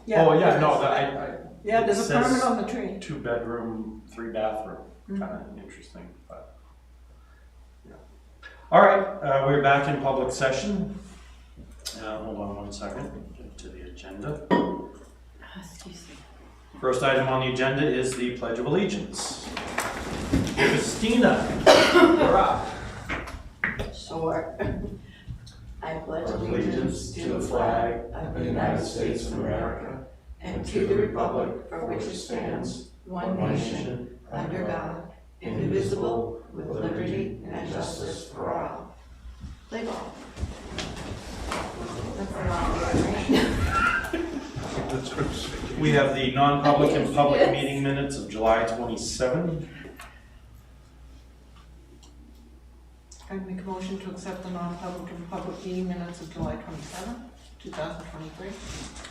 Yeah. Oh, yeah, no, that, Yeah, there's a says permit on the tree. 2-bedroom, 3-bathroom, kind of interesting, but, yeah. All right, we're back in public session. Hold on one second, get to the agenda. Excuse me. First item on the agenda is the Pledge of Allegiance. Christina, you're up. Sure. I pledge Allegiance to the flag of the United States of America and to the republic for which it stands, one nation, under God, indivisible, with liberty and justice for all. Play ball. That's a long word, right? We have the non-public and public meeting minutes of July 27. I make a motion to accept the non-public and public meeting minutes of July 27, 2023.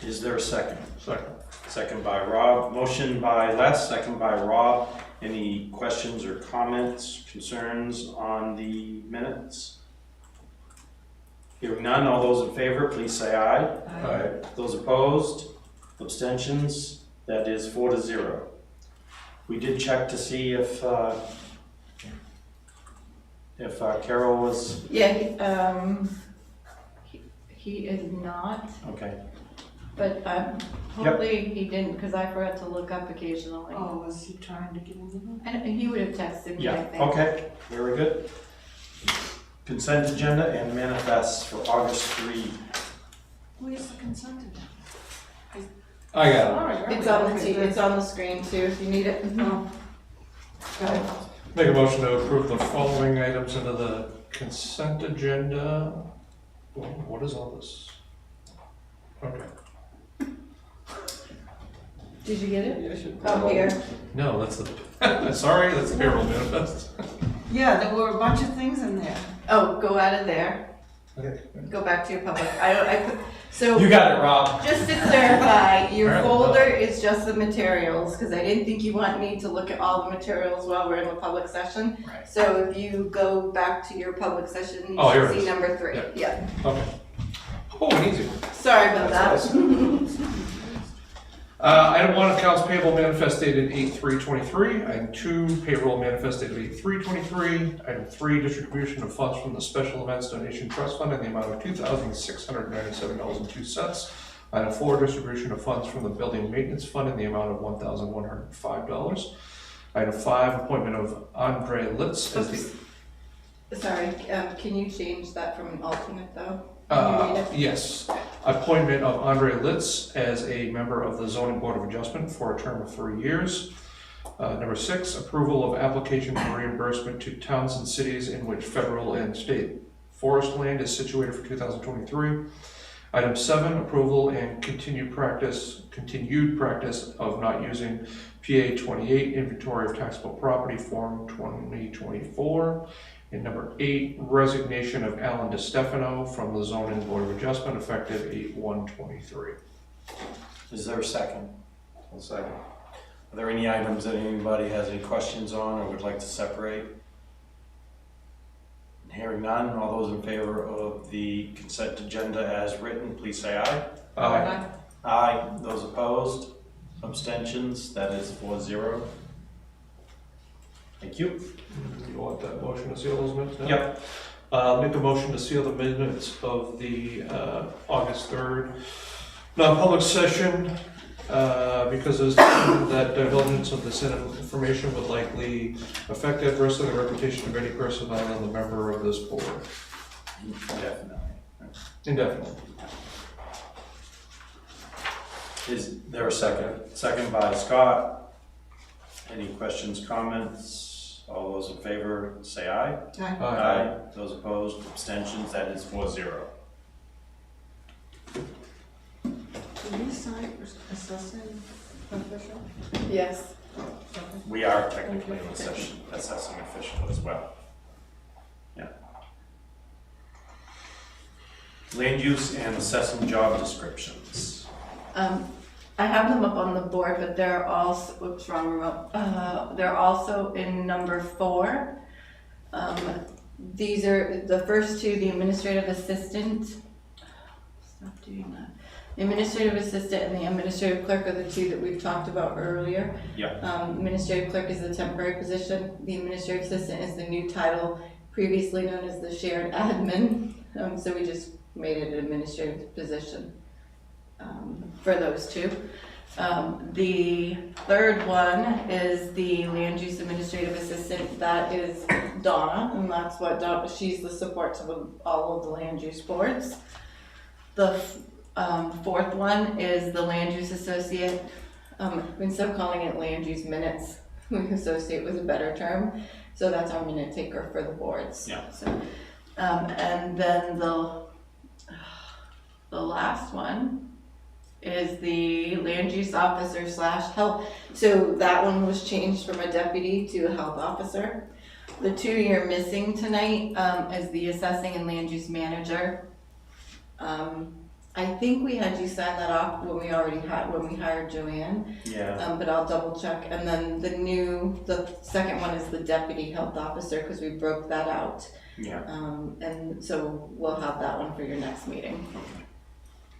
Is there a second? Second. Second by Rob. Motion by Les, second by Rob. Any questions or comments, concerns on the minutes? Hearing none, all those in favor, please say aye. Aye. Those opposed, abstentions, that is 4-0. We did check to see if Carol was, Yeah, he is not, okay. but hopefully he didn't, because I forgot to look up occasionally. Oh, was he trying to get into them? And he would have texted me, I Yeah, think. okay, very good. Consent agenda and manifests for August 3. Where's the consent agenda? I got All right, It's on it's on the screen too, if you need it. Oh. Got it. it. Make a motion to approve the following items into the consent agenda. What is all this? Okay. Did you get it? You should- Oh, here. No, that's the, sorry, that's the payroll manifest. Yeah, there were a bunch of things in there. Oh, go out of there. Okay. Go back to your public. I put, so. You got it, Rob. Just to clarify, your Apparently folder not. is just the materials, because I didn't think you want me to look at all the materials while we're in the public session. Right. So if you go back to your public session, you Oh, here should it see is. number 3. Yeah. Yeah. Okay. Oh, an easy one. Sorry about That's that. Item 1, accounts payable manifest dated 8/3/23. Item 2, payroll manifest dated 8/3/23. Item 3, distribution of funds from the Special Events Donation Trust Fund in the amount of $2,697.02. Item 4, distribution of funds from the Building Maintenance Fund in the amount of $1,105. Item 5, appointment of Andre Litz as the... Sorry, can you change that from an alternate though? Can you read it? Yes. Appointment of Andre Litz as a member of the Zoning Board of Adjustment for a term of 3 years. Number 6, approval of application for reimbursement to towns and cities in which federal and state forest land is situated for 2023. Item 7, approval and continued practice of not using PA 28 Inventory of Taxable Property Form 2024. And number 8, resignation of Alan DeStefano from the Zoning Board of Adjustment effective 8/1/23. Is there a second? One second. Are there any items that anybody has any questions on or would like to separate? Hearing none, all those in favor of the consent agenda as written, please say aye. Aye. Aye. Those opposed? Abstentions? That is 4-0. Thank you. You want that motion to seal those minutes now? Yep. Make a motion to seal the minutes of the August 3rd non-public session because it's that divulgence of this information would likely affect adversely the reputation of any person other than the member of this board. Definitely. Indefinitely. Is there a second? Second by Scott. Any questions, comments? All those in favor say aye. Aye. Aye. Those opposed, abstentions, that is 4-0. Did we sign assessing official? Yes. We are technically in assessing official as well. Yeah. Land use and assessing job descriptions. I have them up on the board, but they're also, whoops, wrong remote. They're also in number 4. These are the first 2, the administrative assistant. Stop doing that. administrative assistant and the administrative clerk are the two that we've talked about earlier. Yeah. Administrative clerk is the temporary position. The administrative assistant is the new title, previously known as the shared admin. So we just made it an administrative position for those two. The third one is the land use administrative assistant. That is Donna, and that's what she's the support to all of the land use boards. The fourth one is the land use associate. Instead of calling it land use minutes, associate was a better term. So that's our minute taker for the boards. Yeah. So, and then the last one is the land use officer / health. So that one was changed from a deputy to a health officer. The two you're missing tonight is the assessing and land use manager. I think we had you sign that off when we hired Joanne. Yeah. But I'll double check. And then the second one is the deputy health officer, because we broke that out. Yeah. And so we'll have that one for your next meeting. Okay.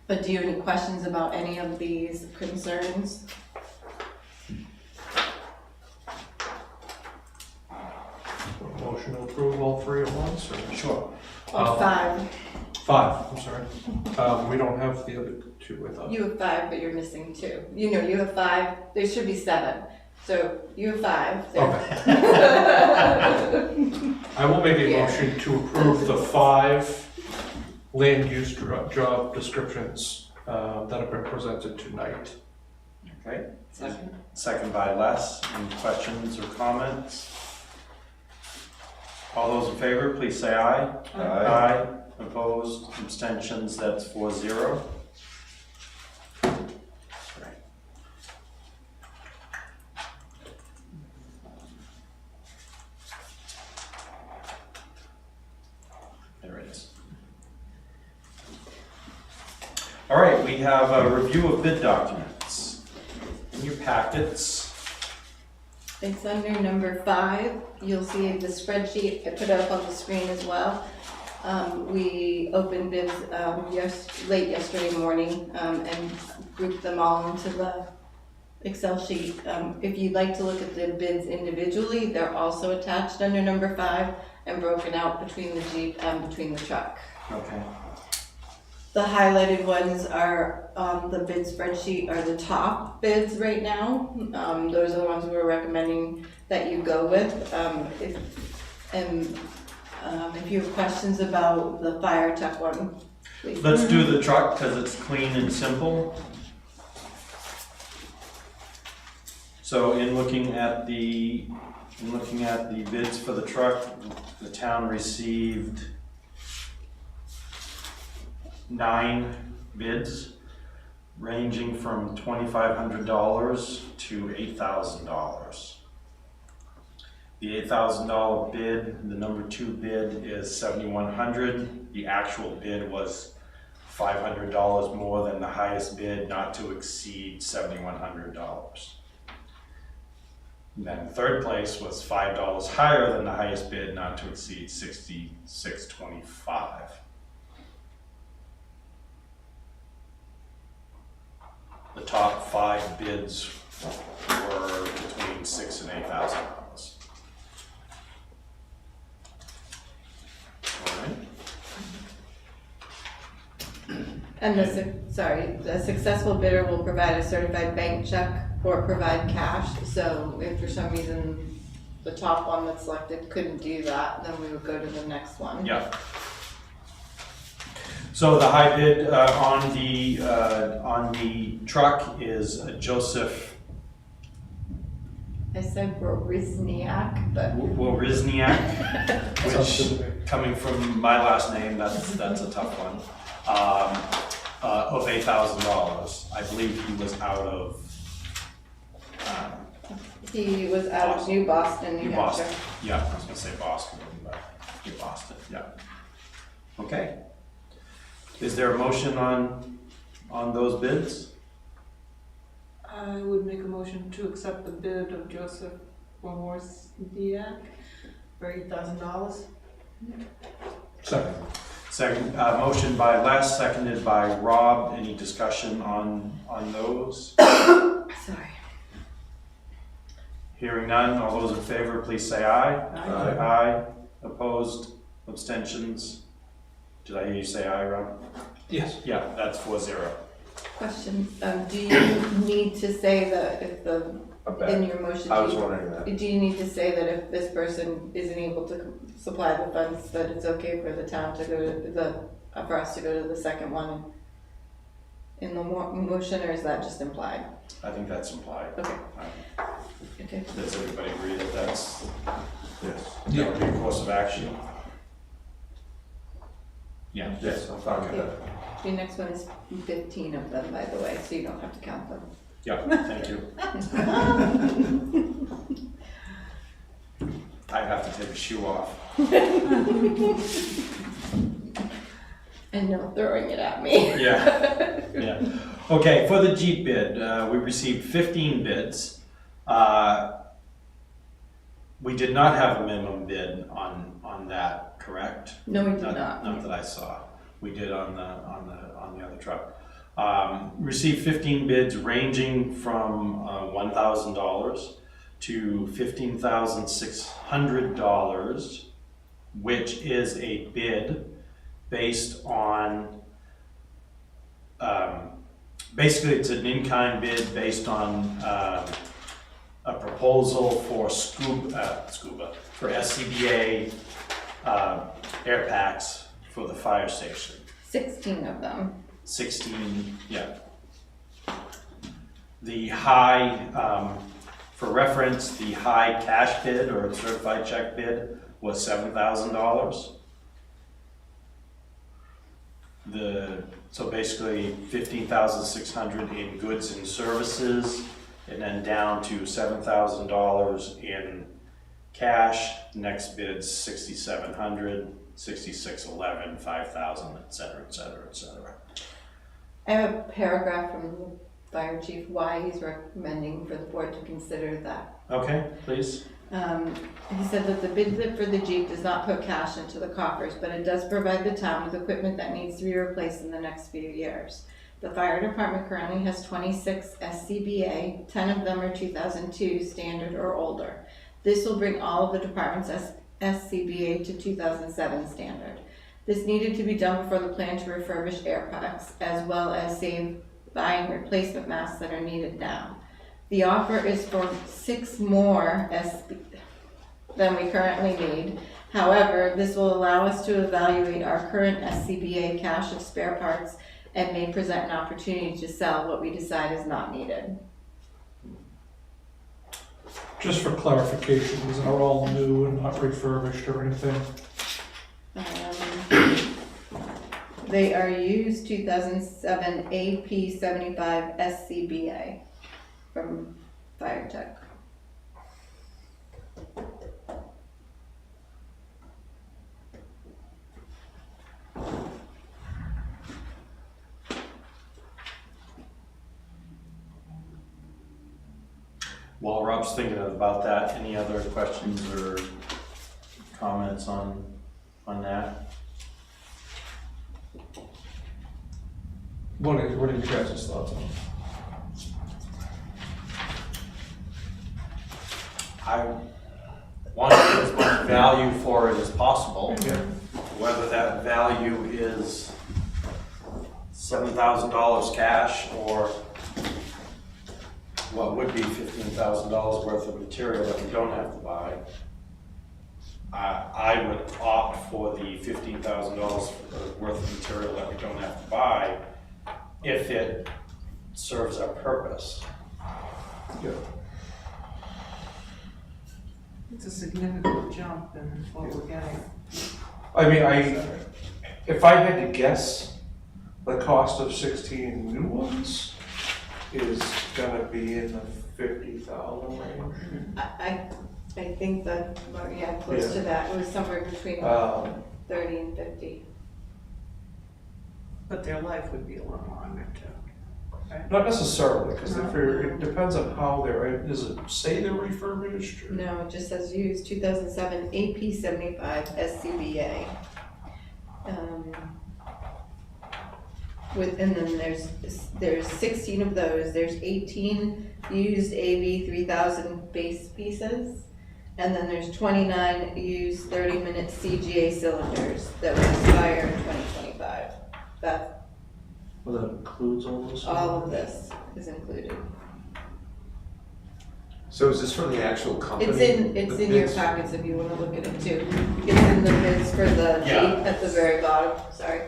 But do you have any questions about any of these concerns? Motion to approve all three at once, or? Sure. Oh, five. Five, I'm sorry. We don't have the other two, I thought. You have five, but you're missing two. You have five. There should be seven. So you have five. There. Okay. I will make a Yeah. motion to approve the 5 land use job descriptions that have been presented tonight. Okay. Second. Second by Les. Any questions or comments? All those in favor, please say aye. Aye. Opposed, abstentions, that's 4-0. Great. There it is. All right, we have a review of bid documents. In your packets, It's under number 5. You'll see the spreadsheet. I put it up on the screen as well. We opened bids late yesterday morning and grouped them all into the Excel sheet. If you'd like to look at the bids individually, they're also attached under number 5 and broken out between the Jeep and between the truck. okay. The highlighted ones are on the bid spreadsheet are the top bids right now. Those are the ones we're recommending that you go with. If you have questions about the fire tech one, please. Let's do the truck because it's clean and simple. So in looking at the bids for the truck, the town received 9 bids ranging from $2,500 to $8,000. The $8,000 bid, the number 2 bid is $7,100. The actual bid was $500 more than the highest bid, not to exceed $7,100. And then third place was $5 higher than the highest bid, not to exceed $66.25. The top 5 bids were between $6,000 and $8,000. All right. And the successful bidder will provide a certified bank check or provide cash. So if for some reason the top one that's selected couldn't do that, then we would go to the next one. Yeah. So the high bid on the truck is Joseph I said Rizniak, but Worizniak, which coming from my last name, that's a tough one. Of $8,000. I believe he was out of he was out of New Boston, New Boston. Hampshire. Yeah, I was gonna say Boston, but New Boston. Yeah. Okay. Is there a motion on those bids? I would make a motion to accept the bid of Joseph Worizniak for $8,000. Second. Second, motion by Les, seconded by Rob. Any discussion on those? Sorry. Hearing none, all those in favor, please say aye. Aye. Aye. Opposed, abstentions? Did I hear you say aye, Rob? Yes. Yeah, that's 4-0. Question, do you need to say that if in your motion, I was wondering that. do you need to say that if this person isn't able to supply the funds, that it's okay for the town to go to for us to go to the second one in the motion, or is that just implied? I think that's implied. Okay. Okay. Does everybody agree that that's, Yes. that would be a course of action? Yeah. Yes, I'm fine with that. The next one is 15 of them, by the way, so you don't have to count them. Yeah, thank you. I have to take a shoe off. And no throwing it at me. Yeah, yeah. Okay, for the Jeep bid, we received 15 bids. We did not have a minimum bid on that, correct? No, we did not. Not that I saw. We did on the other truck. Received 15 bids ranging from $1,000 to $15,600, which is a bid based on, basically it's an in-kind bid based on a proposal for scuba, for SCBA air packs for the fire station. 16 of them. 16, yeah. The high, for reference, the high cash bid or certified check bid was $7,000. So basically 15,600 in goods and services, and then down to $7,000 in cash. Next bid's 6,700, 6,611, 5,000, et cetera, et cetera, et cetera. I have a paragraph from the fire chief why he's recommending for the board to consider that. Okay, please. He said that the bid for the Jeep does not put cash into the coffers, but it does provide the town with equipment that needs to be replaced in the next few years. The fire department currently has 26 SCBA, 10 of them are 2002 standard or older. This will bring all of the department's SCBA to 2007 standard. This needed to be done before the plan to refurbish air packs, as well as buying replacement masks that are needed now. The offer is for 6 more than we currently need. However, this will allow us to evaluate our current SCBA cache of spare parts and may present an opportunity to sell what we decide is not needed. Just for clarification, these are all new and not refurbished or anything. They are used 2007 AP75 SCBA from Fire Tech. While Rob's thinking about that, any other questions or comments on that? What are your guys' thoughts on it? I want to get as much value for it as possible. Yeah. Whether that value is $7,000 cash or what would be $15,000 worth of material that we don't have to buy. I would opt for the $15,000 worth of material that we don't have to buy if it serves our purpose. Yeah. It's a significant jump in what we're getting. I mean, if I had to guess, the cost of 16 new ones is gonna be in the 50,000 range. I think that, yeah, close to that. It was somewhere between 30 and 50. But their life would be a lot longer too. Right? Not necessarily, because it depends on how does it say they're refurbished? Or? No, it just says used 2007 AP75 SCBA. and then there's 16 of those, there's 18 used AV 3000 base pieces, and then there's 29 used 30-minute CGA cylinders that will expire in 2025. That, Well, that includes all this? all of this is included. So is this from the actual company? It's in your packets if you wanna look at it too. It's in the bids for the Yeah. Jeep at the very bottom, sorry.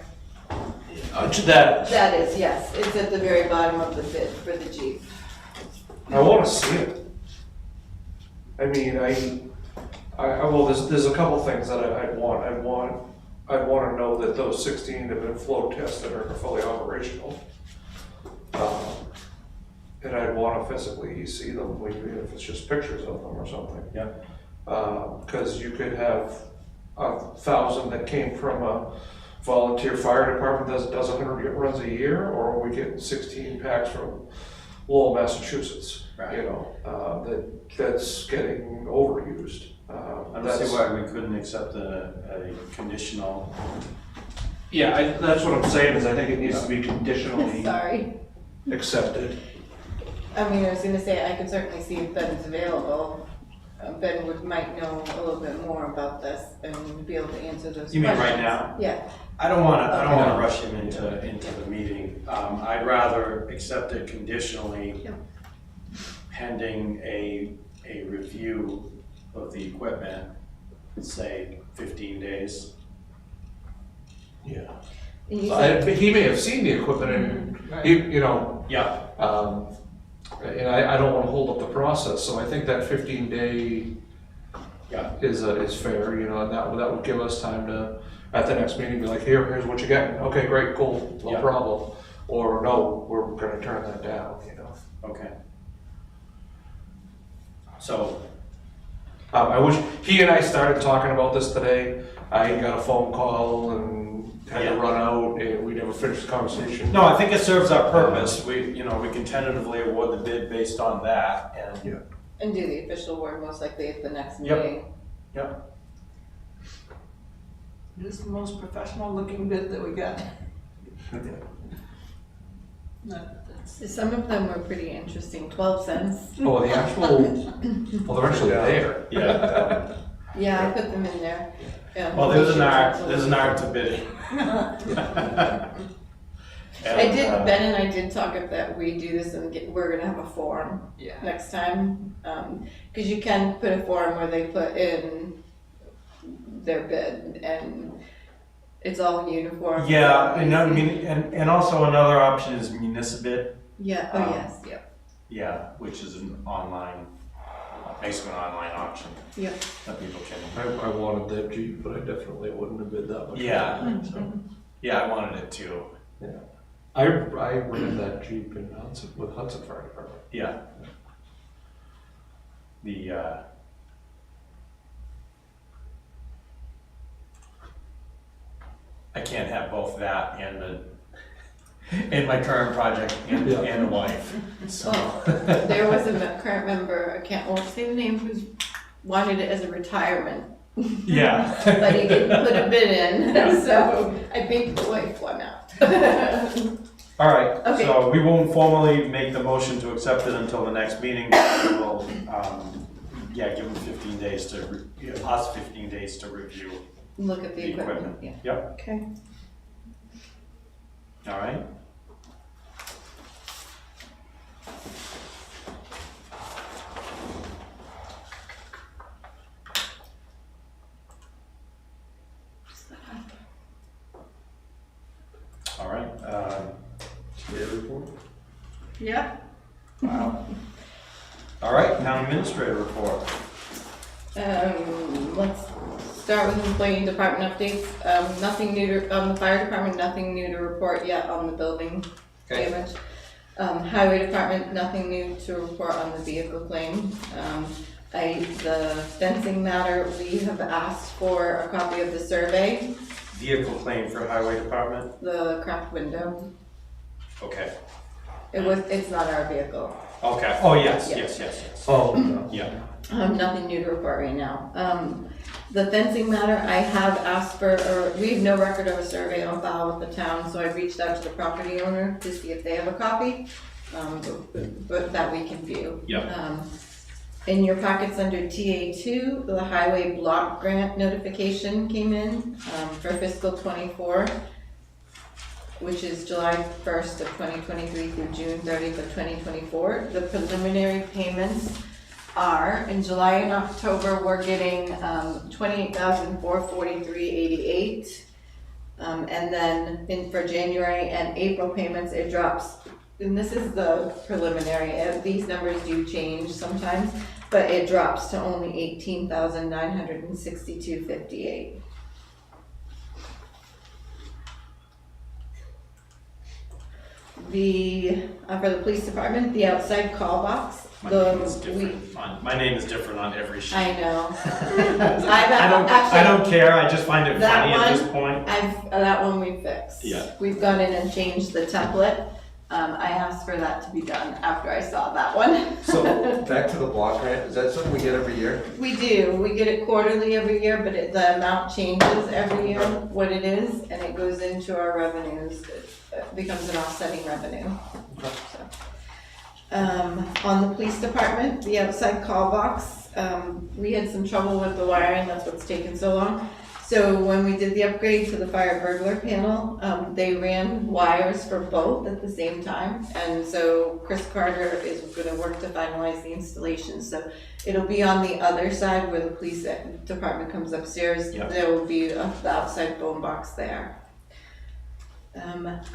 That, That is, yes, it's at the very bottom of the bid for the Jeep. I wanna see it. I mean, well, there's a couple things that I'd wanna know that those 16 have been flow tested or are fully operational. And I'd wanna physically see them, even if it's just pictures of them or something. Yeah. Cause you could have 1,000 that came from a volunteer fire department that does 100 runs a year, or we get 16 packs from Lowell, Massachusetts. Right. You know, that's getting overused. I don't see why we couldn't accept a conditional. Yeah, that's what I'm saying, is I think it needs to be conditionally Sorry. accepted. I mean, I was gonna say, I could certainly see if Ben's available. Ben might know a little bit more about this and be able to answer those questions. You mean right now? Yeah. I don't wanna Okay. rush him into the meeting. I'd rather accept it conditionally Yep. pending a review of the equipment, say 15 days. Yeah. And you So said- he may have seen the equipment and, Right. you know, Yeah, and I don't wanna hold up the process, so I think that 15-day yeah, is fair, you know, and that would give us time to, at the next meeting, be like, here's what you get. Okay, great, cool, no Yeah. problem. Or no, we're gonna turn that down, you know. okay. So, I wish, he and I started talking about this today. I got a phone call and had to Yeah. run out, and we never finished the conversation. no, I think it serves our purpose. We can tentatively award the bid based on that, and And do the official award most likely at the next Yep. meeting. It is the most professional looking bid that we got. Some of them were pretty interesting, 12 cents. Oh, the actual, well, they're actually there. yeah. Yeah, I put them in there. Yeah. Well, there's an art to bidding. Ben and I did talk about that we do this and we're gonna have a form Yeah. next time. Cause you can put a form where they put in their bid and it's all uniform. Yeah, and I mean, and also another option is municipal. Yeah, oh yes, yeah. Yeah, which is an online, basically an online auction. Yeah. That people can. I wanted that Jeep, but I definitely wouldn't have bid that much. Yeah, yeah, I wanted it too. I rented that Jeep in Hudson, with Hudson Fire Department. Yeah. The, I can't have both that and my current project and a wife, so. Well, there was a current member, I can't, say the name, who wanted it as a retirement. Yeah. But he didn't put a bid in, Yeah. so I think the wife won out. All right, Okay. so we won't formally make the motion to accept it until the next meeting. We will, give them 15 days us 15 days to review. Look at the The equipment, equipment. yeah. Yep. Okay. All right. All right, Yeah. wow. All right, town administrator report. Let's start with employee department updates. Nothing new on the fire department, nothing new to report yet on the building Okay. damage. Highway department, nothing new to report on the vehicle claim. The fencing matter, we have asked for a copy of the survey, Vehicle claim for highway department. the cracked window. Okay. It's not our vehicle. Okay. Oh, yes, Yeah. yes. Oh, Yeah. Nothing new to report right now. The fencing matter, I have asked for, or we have no record of a survey on file with the town, so I reached out to the property owner to see if they have a copy, but that we can view. Yep. In your packets under TA2, the highway block grant notification came in for fiscal '24, which is July 1st of 2023 through June 30th of 2024. The preliminary payments are, in July and October, we're getting $28,443.88. And then for January and April payments, it drops, and this is the preliminary, these numbers do change sometimes, but it drops to only $18,962.58. For the police department, the outside call box. My name is different on every sheet. I know. I don't care, I just find it That funny at this one, point. that one we fixed. Yeah. We've gone in and changed the template. I asked for that to be done after I saw that one. So, back to the block grant, is that something we get every year? We do, we get it quarterly every year, but the amount changes every year, what it is, and it goes into our revenues. It becomes an offsetting revenue. So. On the police department, the outside call box, we had some trouble with the wiring, that's what's taken so long. So when we did the upgrade to the fire burglar panel, they ran wires for both at the same time. And so Chris Carter is gonna work to finalize the installation. So it'll be on the other side where the police department comes upstairs. Yep. There will be the outside phone box there.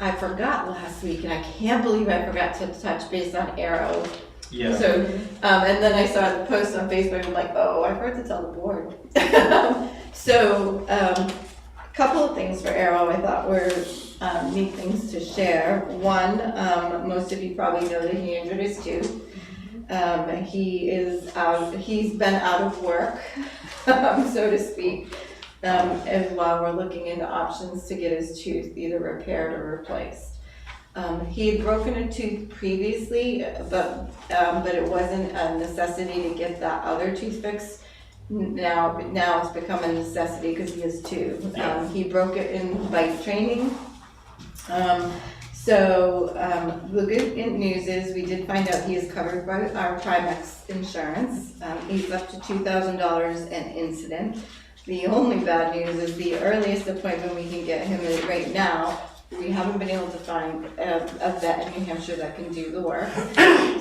I forgot last week, and I can't believe I forgot to touch base on Arrow. Yeah. So, and then I saw the post on Facebook, I'm like, oh, I forgot to tell the board. So, a couple of things for Arrow I thought were neat things to share. One, most of you probably know that he injured his tooth. He's been out of work, so to speak. And while we're looking into options to get his tooth either repaired or replaced. He had broken a tooth previously, but it wasn't a necessity to get that other tooth fixed. Now it's become a necessity because he has two. He broke it in bike training. The good news is we did find out he is covered by our Trimex insurance. He's up to $2,000 an incident. The only bad news is the earliest appointment we can get him is right now. We haven't been able to find a vet in New Hampshire that can do the work.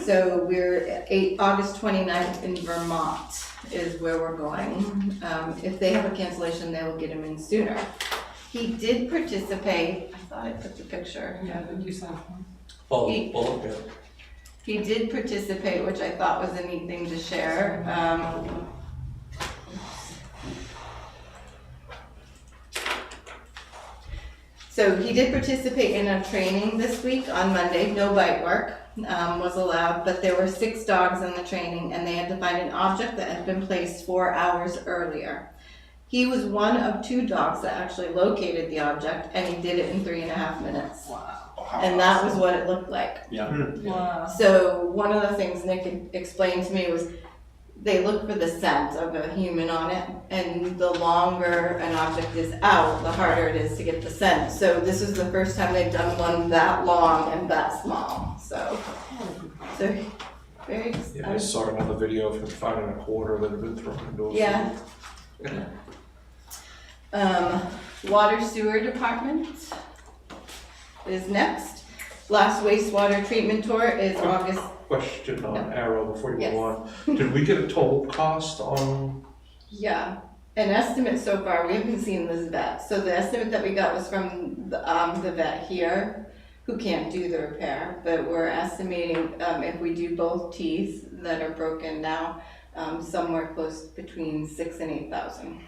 So we're August 29th in Vermont is where we're going. If they have a cancellation, they will get him in sooner. He did participate. I thought I put the picture. Yeah, but you said one. He did participate, which I thought was a neat thing to share. So he did participate in a training this week on Monday. No bite work was allowed, but there were 6 dogs in the training and they had to find an object that had been placed 4 hours earlier. He was one of 2 dogs that actually located the object and he did it in 3.5 minutes. Wow. And that was what it looked like. Yeah. Wow. So one of the things Nick had explained to me was they look for the scent of a human on it, and the longer an object is out, the harder it is to get the scent. So this is the first time they've done one that long and that small. So very Yeah, I saw another video of him finding a quarter that had been thrown into a yeah. Water sewer department is next. Last wastewater treatment tour is August. Question on Arrow before you Yes. go on. Did we get a total cost on? Yeah, an estimate so far, we haven't seen this vet. So the estimate that we got was from the vet here, who can't do the repair, but we're estimating if we do both teeth that are broken now, somewhere close between 6,000 and 8,000.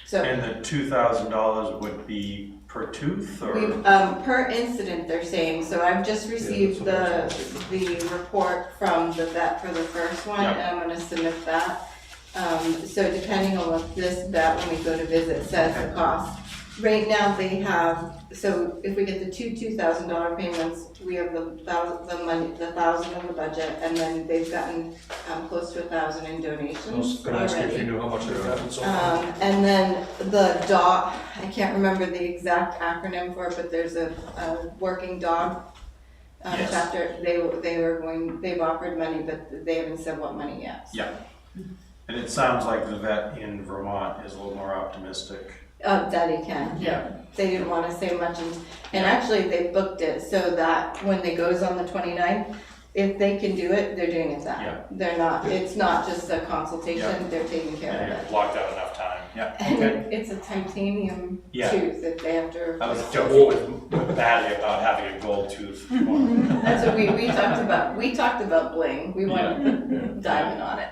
So And the $2,000 would be per tooth or? per incident they're saying, so I've just received the report from the vet for the first one, Yep. and I'm gonna submit that. So depending on what this vet, when we go to visit, says the cost, Right now they have, so if we get the $2,000 payments, we have the $1,000 in the budget, and then they've gotten close to 1,000 in I was donations gonna ask you if you already. knew how much they've gotten so far. And then the dog, I can't remember the exact acronym for it, but there's a working dog Yes. chapter. They've offered money, but they haven't said what money yet. Yeah. And it sounds like the vet in Vermont is a little more optimistic. That he can, yeah. They didn't want to say much, and actually they booked it so that when it goes on the 29th, if they can do it, they're doing it then. Yeah. They're not, it's not just a consultation, Yeah. they're taking care And of you've it. blocked out enough time. Yeah. And Okay. it's a titanium Yeah. tooth that they have to. I was joking with Patty about having a gold tooth. That's what we talked about. We talked about bling. We wanted diamond on it.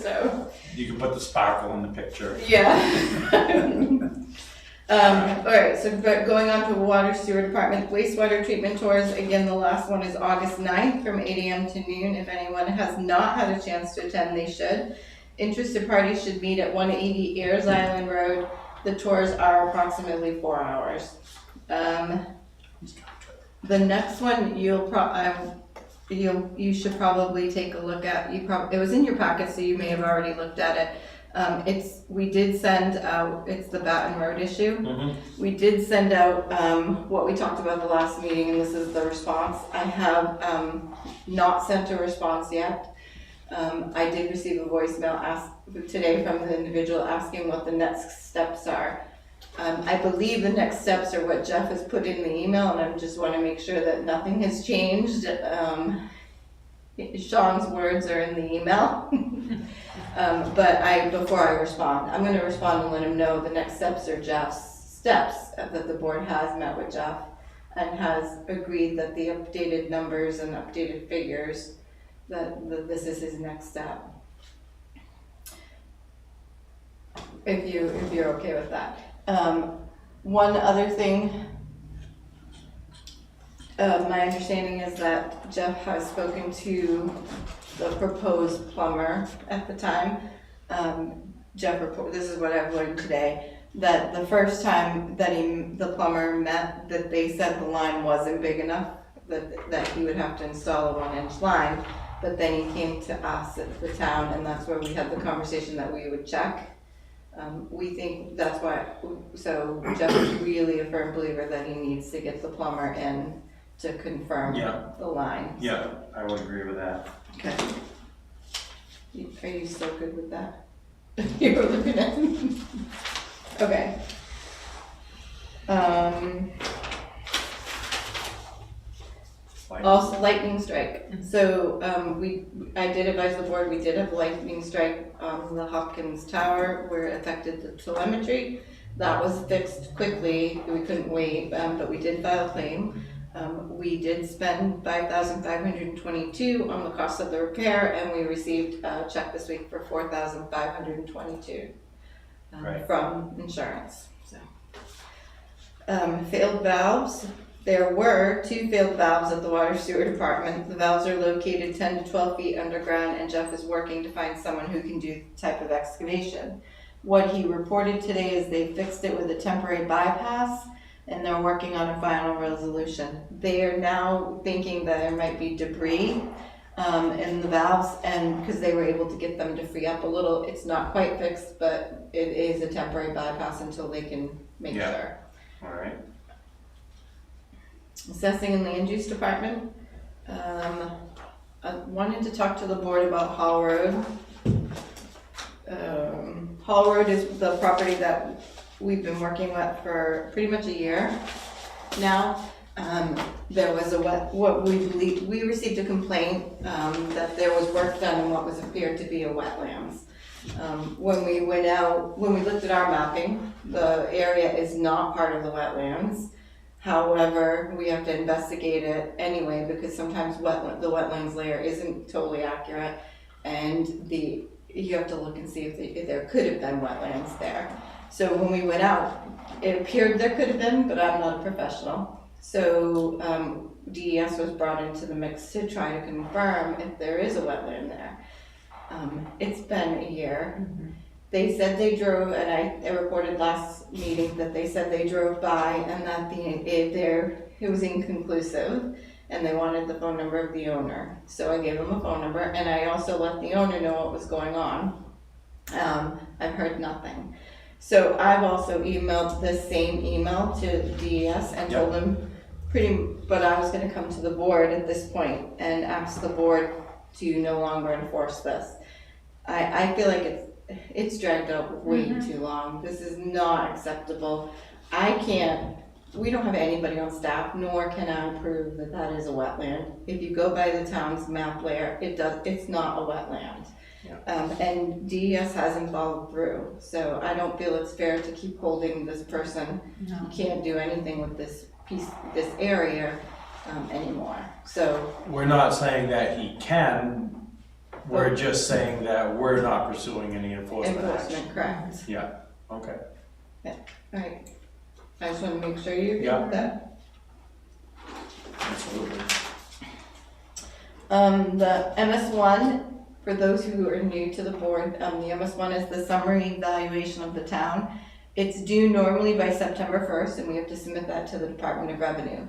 So, You can put the sparkle in the picture. yeah. All right, so going on to water sewer department, wastewater treatment tours. Again, the last one is August 9th from 8 a.m. to noon. If anyone has not had a chance to attend, they should. Interested parties should meet at 180 Ayers Island Road. The tours are approximately 4 hours. The next one you should probably take a look at. It was in your packet, so you may have already looked at it. We did send out, it's the Baton Road issue. Mm-hmm. We did send out what we talked about the last meeting, and this is the response. I have not sent a response yet. I did receive a voicemail today from the individual asking what the next steps are. I believe the next steps are what Jeff has put in the email, and I just want to make sure that nothing has changed. Sean's words are in the email. But before I respond, I'm going to respond and let him know the next steps are Jeff's steps, that the board has met with Jeff and has agreed that the updated numbers and updated figures, that this is his next step. If you're okay with that. One other thing, my understanding is that Jeff has spoken to the proposed plumber at the time. This is what I've learned today, that the first time that the plumber met, that they said the line wasn't big enough, that he would have to install a 1-inch line, but then he came to us at the town, and that's where we had the conversation that we would check. We think that's why, so Jeff is really a firm believer that he needs to get the plumber in to confirm the line. Yeah, I would agree with that. Okay. Are you still good with that? You were looking at me. Okay. Also, lightning strike. So, I did advise the board, we did have lightning strike on the Hopkins Tower where it affected the telemetry. That was fixed quickly, we couldn't wait, but we did file a claim. We did spend $5,522 on the cost of the repair, and we received a check this week for $4,522 from insurance. So, failed valves. There were 2 failed valves at the water sewer department. The valves are located 10 to 12 feet underground, and Jeff is working to find someone who can do the type of excavation. What he reported today is they fixed it with a temporary bypass, and they're working on a final resolution. They are now thinking that there might be debris in the valves, and because they were able to get them to free up a little. It's not quite fixed, but it is a temporary bypass until they can make sure. All right. Assessing and Land Use Department. I wanted to talk to the board about Hall Road. Hall Road is the property that we've been working with for pretty much a year now. There was we received a complaint that there was work done in what was appeared to be a wetlands. When we looked at our mapping, the area is not part of the wetlands. However, we have to investigate it anyway because sometimes the wetlands layer isn't totally accurate, and you have to look and see if there could have been wetlands there. So when we went out, it appeared there could have been, but I'm not a professional. So DES was brought into the mix to try to confirm if there is a wetland there. It's been a year, They said they drove, and I reported last meeting that they said they drove by and that it was inconclusive, and they wanted the phone number of the owner. So I gave them a phone number, and I also let the owner know what was going on. I've heard nothing. So I've also emailed the same email to DES and told them but I was gonna come to the board at this point and ask the board to no longer enforce this. I feel like it's dragged out way too long. This is not acceptable. We don't have anybody on staff, nor can I prove that that is a wetland. If you go by the town's map layer, it's not a wetland. And DES hasn't followed through, so I don't feel it's fair to keep holding this person. No. You can't do anything with this area anymore, so. We're not saying that he can, we're just saying that we're not pursuing any enforcement action. Enforcement, correct. Yeah, okay. Right. I just want to make sure you agree Yeah. with that. Absolutely. The MS1, for those who are new to the board, the MS1 is the summary evaluation of the town. It's due normally by September 1st, and we have to submit that to the Department of Revenue.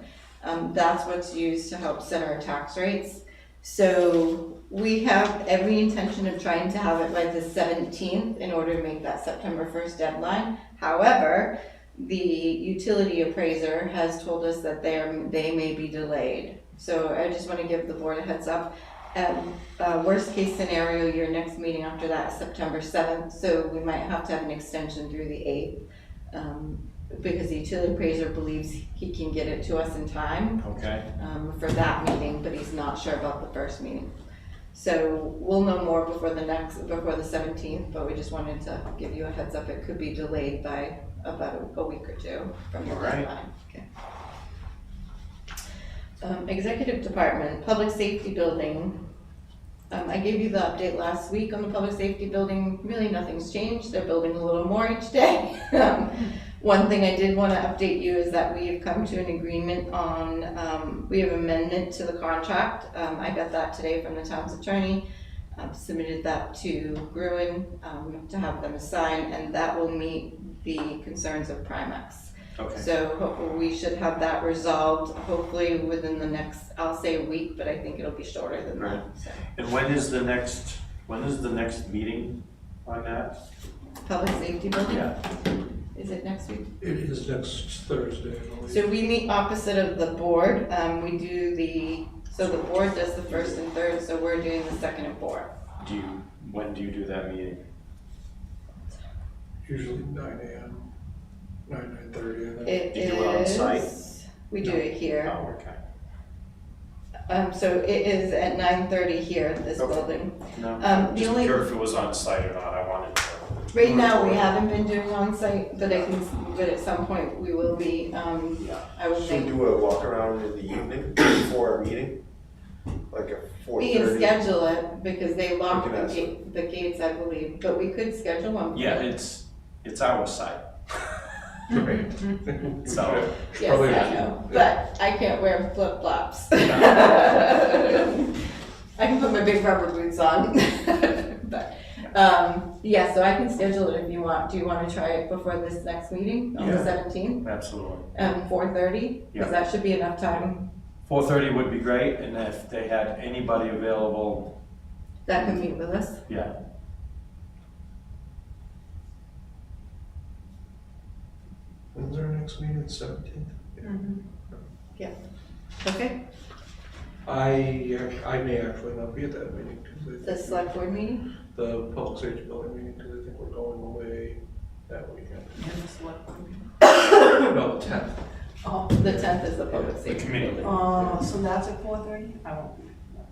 That's what's used to help set our tax rates. So we have every intention of trying to have it by the 17th in order to make that September 1st deadline. However, the utility appraiser has told us that they may be delayed. So I just want to give the board a heads up. Worst case scenario, your next meeting after that is September 7th, so we might have to have an extension through the 8th, because the utility appraiser believes he can get it to us in time Okay. for that meeting, but he's not sure about the first meeting. So we'll know more before the 17th, but we just wanted to give you a heads up. It could be delayed by about a week or two from the Right. deadline. Okay. Executive Department, Public Safety Building. I gave you the update last week on the Public Safety Building. Really nothing's changed. They're building a little more each day. One thing I did want to update you is that we have come to an agreement on, we have amendment to the contract. I got that today from the town's attorney. Submitted that to Gruen to have them sign, and that will meet the concerns of Primex. Okay. So hopefully we should have that resolved, hopefully within the next, I'll say a week, but I think it'll be shorter than that. So. And when is the next meeting on that? Public Safety Building? Yeah. Is it next week? It is next Thursday, I believe. So we meet opposite of the board. We do so the board does the first and third, so we're doing the second and fourth. When do you do that meeting? Usually 9 a.m., 9:30, I think. It Do you do it on site? We do it here. Oh, okay. So it is at 9:30 here at this Okay. building. No, The just only- sure if it was on site or not, I wanted to. Right now, we haven't been doing on-site, but at some point we will be, Yeah. I would Should we think. do a walk around in the evening before our meeting? Like a 4:30? We can schedule it because they lock We can ask the gates, I believe, but we could schedule one. Yeah, it's our site. Great. So, Yes, Probably I not. know, but I can't wear flip-flops. I can put my big rubber boots on. But, yeah, so I can schedule it if you want. Do you want to try it before this next meeting on the Yeah. 17th? absolutely. 4:30? Yeah. Because that should be enough time. 4:30 would be great, and if they had anybody available, That can meet with us. yeah. When's our next meeting, 17th? Yeah. Okay, I may actually not be at that meeting, because the select board meeting? the public safety building meeting, because I think we're going away that weekend. And the select board meeting. No, the 10th. Oh, The 10th is the public safety committee. building. oh, so that's at 4:30? I won't be.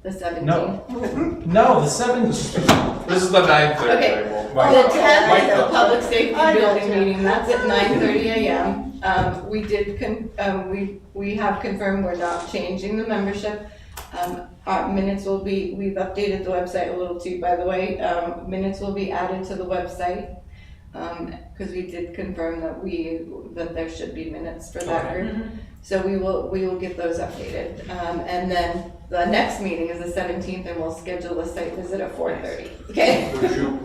The 17th? No, the 7th. This is the 9:30. Okay. I won't- The 10th Might is the not. public safety I building gotcha. meeting, that's at 9:30 a.m. We did, we have confirmed we're not changing the membership. Our minutes will be, we've updated the website a little too, by the way. Minutes will be added to the website. because we did confirm that there should be minutes for that Okay. group. So we will get those updated. And then the next meeting is the 17th, and we'll schedule a site visit at 4:30. Okay? Would you,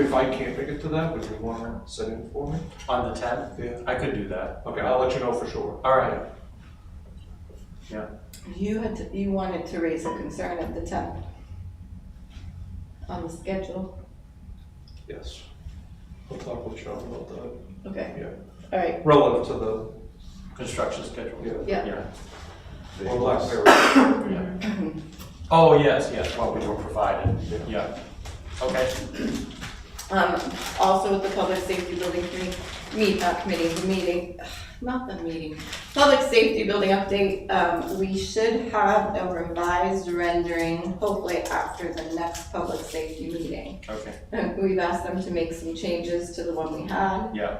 if I can't make it to that, would you want to set in for me? On the 10th? Yeah. I could do that. Okay, I'll let you know for sure. All right. You wanted to raise a concern at the 10th on the schedule. Yes. I'll talk with Sean about that. Okay. Yeah. All right. Relative to the, Construction schedule. Yeah. Yeah. or lack thereof. Yeah. Oh, yes, what we were provided. Yeah. Okay. Also with the Public Safety Building Public Safety Building update, we should have a revised rendering hopefully after the next Public Safety meeting. Okay. We've asked them to make some changes to the one we had. Yeah.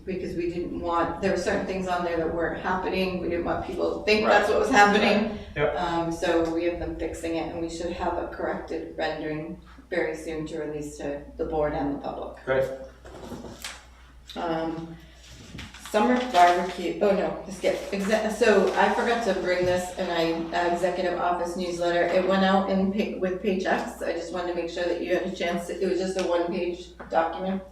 Because we didn't want, there were certain things on there that weren't happening, we didn't want people to think that's what was happening. Yep. So we have them fixing it, and we should have a corrected rendering very soon to release to the board and the public. Great. Summer barbecue, oh no, so I forgot to bring this in executive office newsletter. It went out with Paychex. I just wanted to make sure that you had a chance, it was just a one-page document.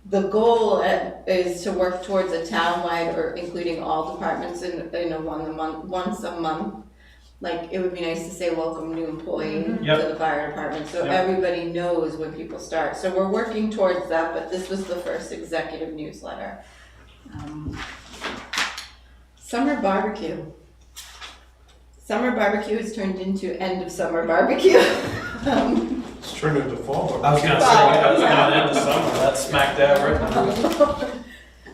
The goal is to work towards a town-wide, or including all departments in once a month. Like, it would be nice to say welcome new employee to the fire department, so everybody knows when people start. So we're working towards that, but this was the first executive newsletter. Summer barbecue. Summer barbecue has turned into end of summer barbecue. It's turned into fall. I was gonna say, I was gonna end the summer, that's smack dab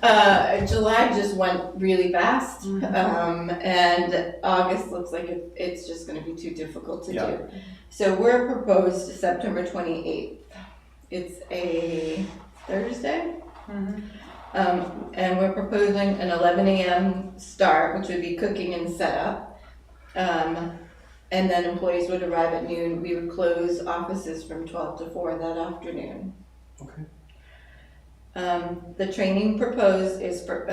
right. July just went really fast, and August looks like it's just gonna be too difficult to do. So we're proposed September 28th. It's a Thursday. And we're proposing an 11 a.m. start, which would be cooking and setup. And then employees would arrive at noon. We would close offices from 12 to 4 that afternoon. Okay. The training proposed is for,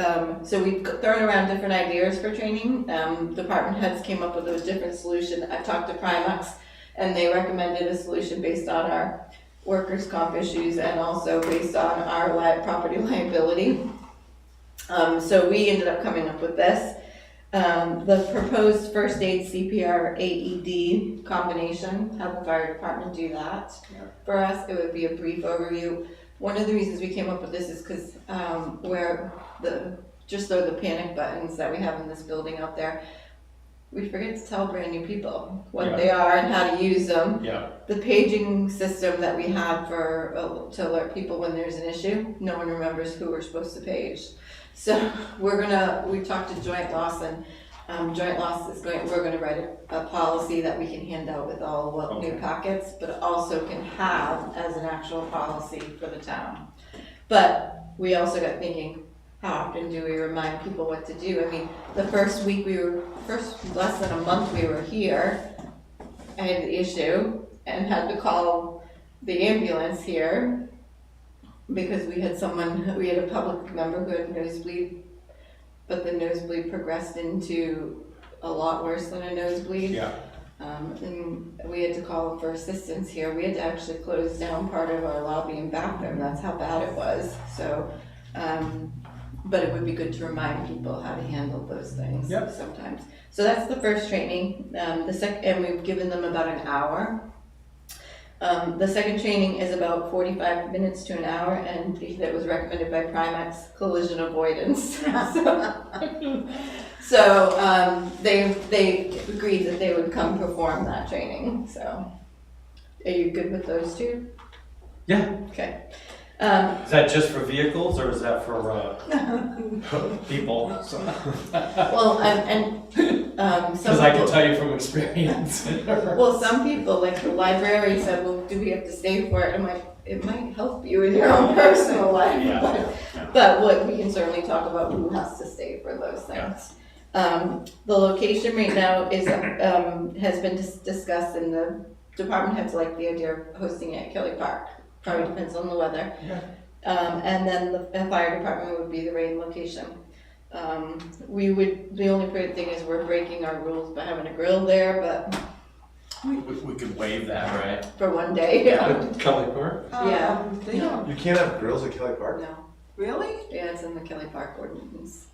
so we've thrown around different ideas for training. Department heads came up with a different solution. I talked to Primex, and they recommended a solution based on our workers' comp issues and also based on our property liability. So we ended up coming up with this. The proposed first aid CPR AED combination, have the fire department do that. For us, it would be a brief overview. One of the reasons we came up with this is because just the panic buttons that we have in this building out there, we forget to tell brand new people what they are and how to use them. The paging system that we have to alert people when there's an issue, no one remembers who we're supposed to page. So we talked to Joint Loss, and Joint Loss we're gonna write a policy that we can hand out with all new packets, but also can have as an actual policy for the town. But we also got thinking, how often do we remind people what to do? I mean, the first less than a month we were here, I had the issue and had to call the ambulance here because we had a public member who had a nosebleed, but the nosebleed progressed into a lot worse than a nosebleed. And we had to call for assistance here. We had to actually close down part of our lobby and bathroom. That's how bad it was. So, but it would be good to remind people how to handle those things sometimes. So that's the first training. And we've given them about an hour. The second training is about 45 minutes to an hour, and that was recommended by Primex, collision avoidance. So they agreed that they would come perform that training. So are you good with those two? Yeah. Okay. Is that just for vehicles, or is that for people? Well, Because I can tell you from experience. well, some people, like the library said, well, do we have to stay for it? I'm like, it might help you in your own personal life, but what we can certainly talk about who has to stay for those things. The location right now is has been discussed, and the department heads like the idea of hosting it at Kelly Park probably depends on the weather. Yeah. And then the fire department would be the rain location. The only great thing is we're breaking our rules by having a grill there, but We could waive that, right? for one day, At Kelly Park? Yeah. They don't, You can't have grills at Kelly Park? no, really? yeah, it's in the Kelly Park ordinance.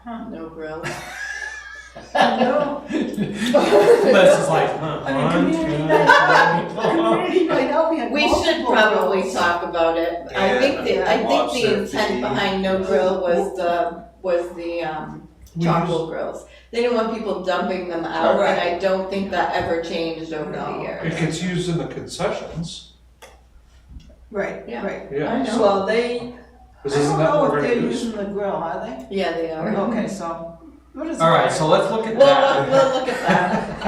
Huh. No grill. No. Liz is like, huh, I mean, one, community two, night, three, community night out, we had We should multiple probably grills. talk about it. I think the Lobster intent fee. behind no grill was the We charcoal grills. They didn't want people dumping them out, and I don't think that ever changed over the No. years. It gets used in the concessions. Right, Yeah. right. Yeah. I know. Well, they, I Isn't don't that know what if we're they're gonna use? using the grill, are they? Yeah, they are. Okay, so. what is All right, it? so let's look at We'll that. look at that.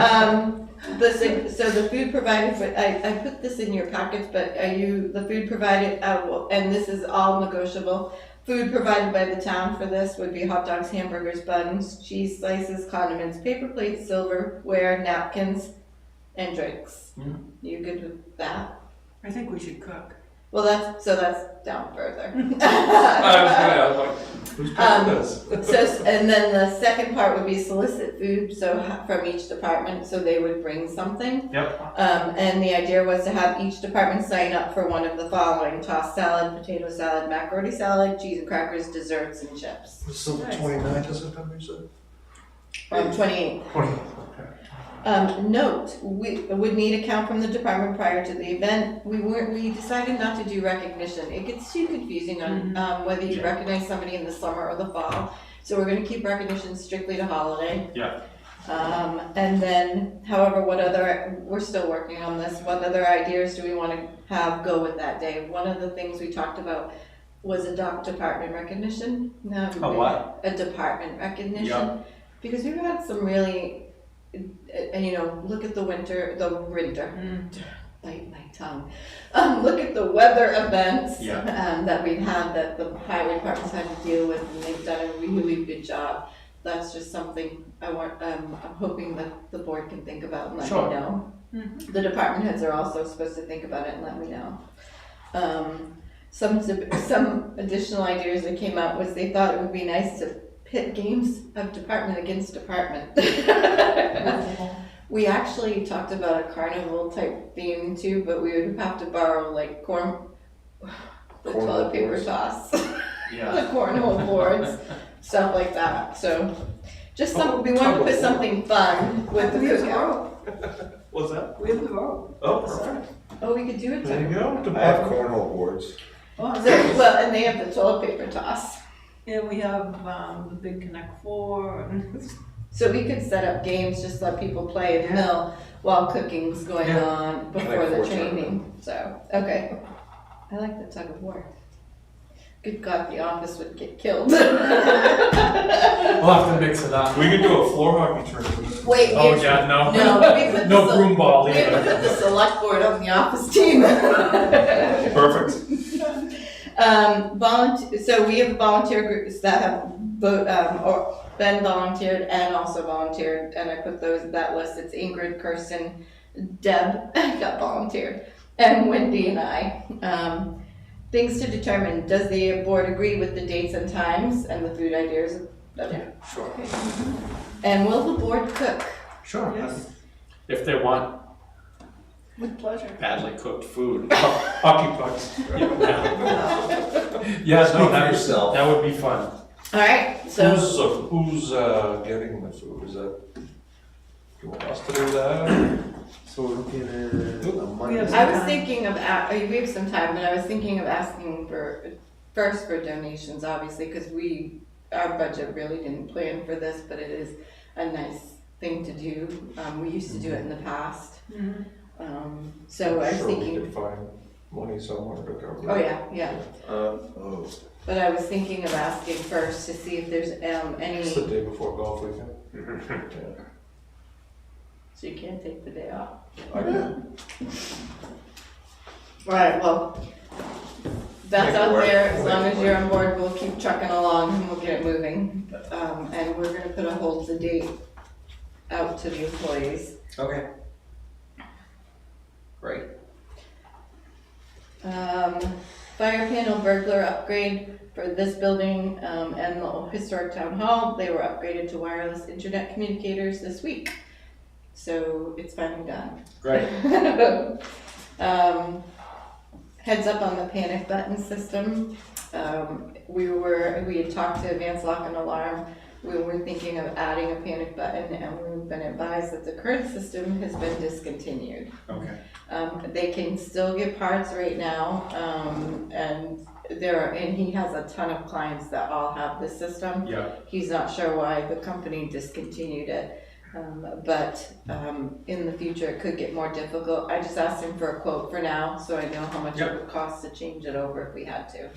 So the food provided for, I put this in your packets, but the food provided, and this is all negotiable. Food provided by the town for this would be hot dogs, hamburgers, buns, cheese slices, condiments, paper plates, silverware, napkins, and drinks. Mhm. You good with that? I think we should cook. Well, that's down further. I was like, who's got this? So, and then the second part would be solicit food, so from each department, so they would bring something. Yep. And the idea was to have each department sign up for one of the following: tossed salad, potato salad, macaroni salad, cheese and crackers, desserts, and chips. This is the Nice. 29th, is it, you said? 28th. 20th, okay. Note, we would need a count from the department prior to the event. We decided not to do recognition. It gets too confusing on, whether you Yeah. recognize somebody in the summer or the fall. So we're gonna keep recognition strictly to holiday. Yeah. And then, however, we're still working on this. What other ideas do we wanna have go with that day? One of the things we talked about was a department recognition. A what? A department recognition. Yeah. Because we've had some really, look at the winter, bite my tongue. Look at the weather events that we've had that the highway department's had to deal with, and they've done a really good job. That's just something I'm hoping that the board can think about and let me Sure. know. Mhm. The department heads are also supposed to think about it and let me know. Some additional ideas that came out was they thought it would be nice to pit games of department against department. We actually talked about a carnival type theme too, but we would have to borrow like the Cornhole toilet paper boards. toss, the Yeah. cornhole boards, stuff like that. So just Oh, we wanted to put tug-of-war. something fun with the We have the cookout. rope. What's that? We have the rope. Oh, perfect. Oh, we could do it. There you go. I have cornhole boards. Oh, Well, and they have the toilet paper toss. and we have, the big Connect Four, and So we could set up games, just let people play and mill while cooking's going Yeah. on before Like the four training. So, okay. I like the tug of war. Good God, the office would get killed. We'll have to mix it up. We could do a floor hockey tournament. Wait, Oh, we- yeah, no. no, we put No the, broom ball we put either. the select board on the office team. Perfect. So we have volunteer groups that have or been volunteered and also volunteered, and I put that list. It's Ingrid, Kirsten, Deb got volunteered, and Wendy and I. Things to determine: does the board agree with the dates and times and the food ideas? Okay. Sure. And will the board cook? Sure. Yes. If they want with pleasure. badly cooked food. Hockey pucks. Yes, Speak no, for that yourself. that would be fun. All right. So Who's getting the food? Is that, you want us to do that? So we're looking at a Monday. have I was thinking of, we have some time, but I was thinking of asking for donations, obviously, because our budget really didn't plan for this, but it is a nice thing to do. We used to do it in the past. Mhm. So I was Sure, we thinking, could find money somewhere to cover it. oh yeah. Oh. But I was thinking of asking first to see if there's It's any, the day before golf weekend. Yeah. so you can't take the day off. I can. All right, well, that's Make it out work. there. As Make long it as you're on board, we'll keep trucking along and we'll get it moving. And we're gonna put a hold to date out to the employees. Okay. Great. Fire panel burglar upgrade for this building, and the historic town hall. They were upgraded to wireless internet communicators this week. So it's finally done. Great. Heads up on the panic button system. We had talked to Advanced Lock and Alarm. We were thinking of adding a panic button, and we've been advised that the current system has been discontinued. Okay. They can still get parts right now, and he has a ton of clients that all have this system. Yeah. He's not sure why the company discontinued it, but in the future it could get more difficult. I just asked him for a quote for now, so I know how much it would cost to change it over if we had to.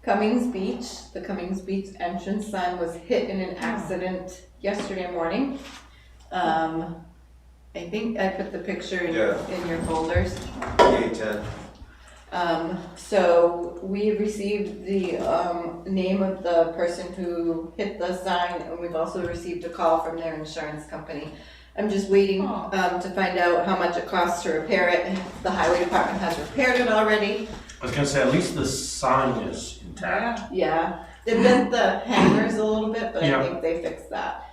Cummings Beach, the Cummings Beach entrance sign was hit in an accident yesterday morning. I think I put the picture in your folders. A10. So we received the name of the person who hit the sign, and we've also received a call from their insurance company. I'm just waiting to find out how much it costs to repair it. The highway department has repaired it already. I was gonna say, at least the sign is intact. Yeah, they bent the hangers a little bit, but Yeah. I think they fixed that.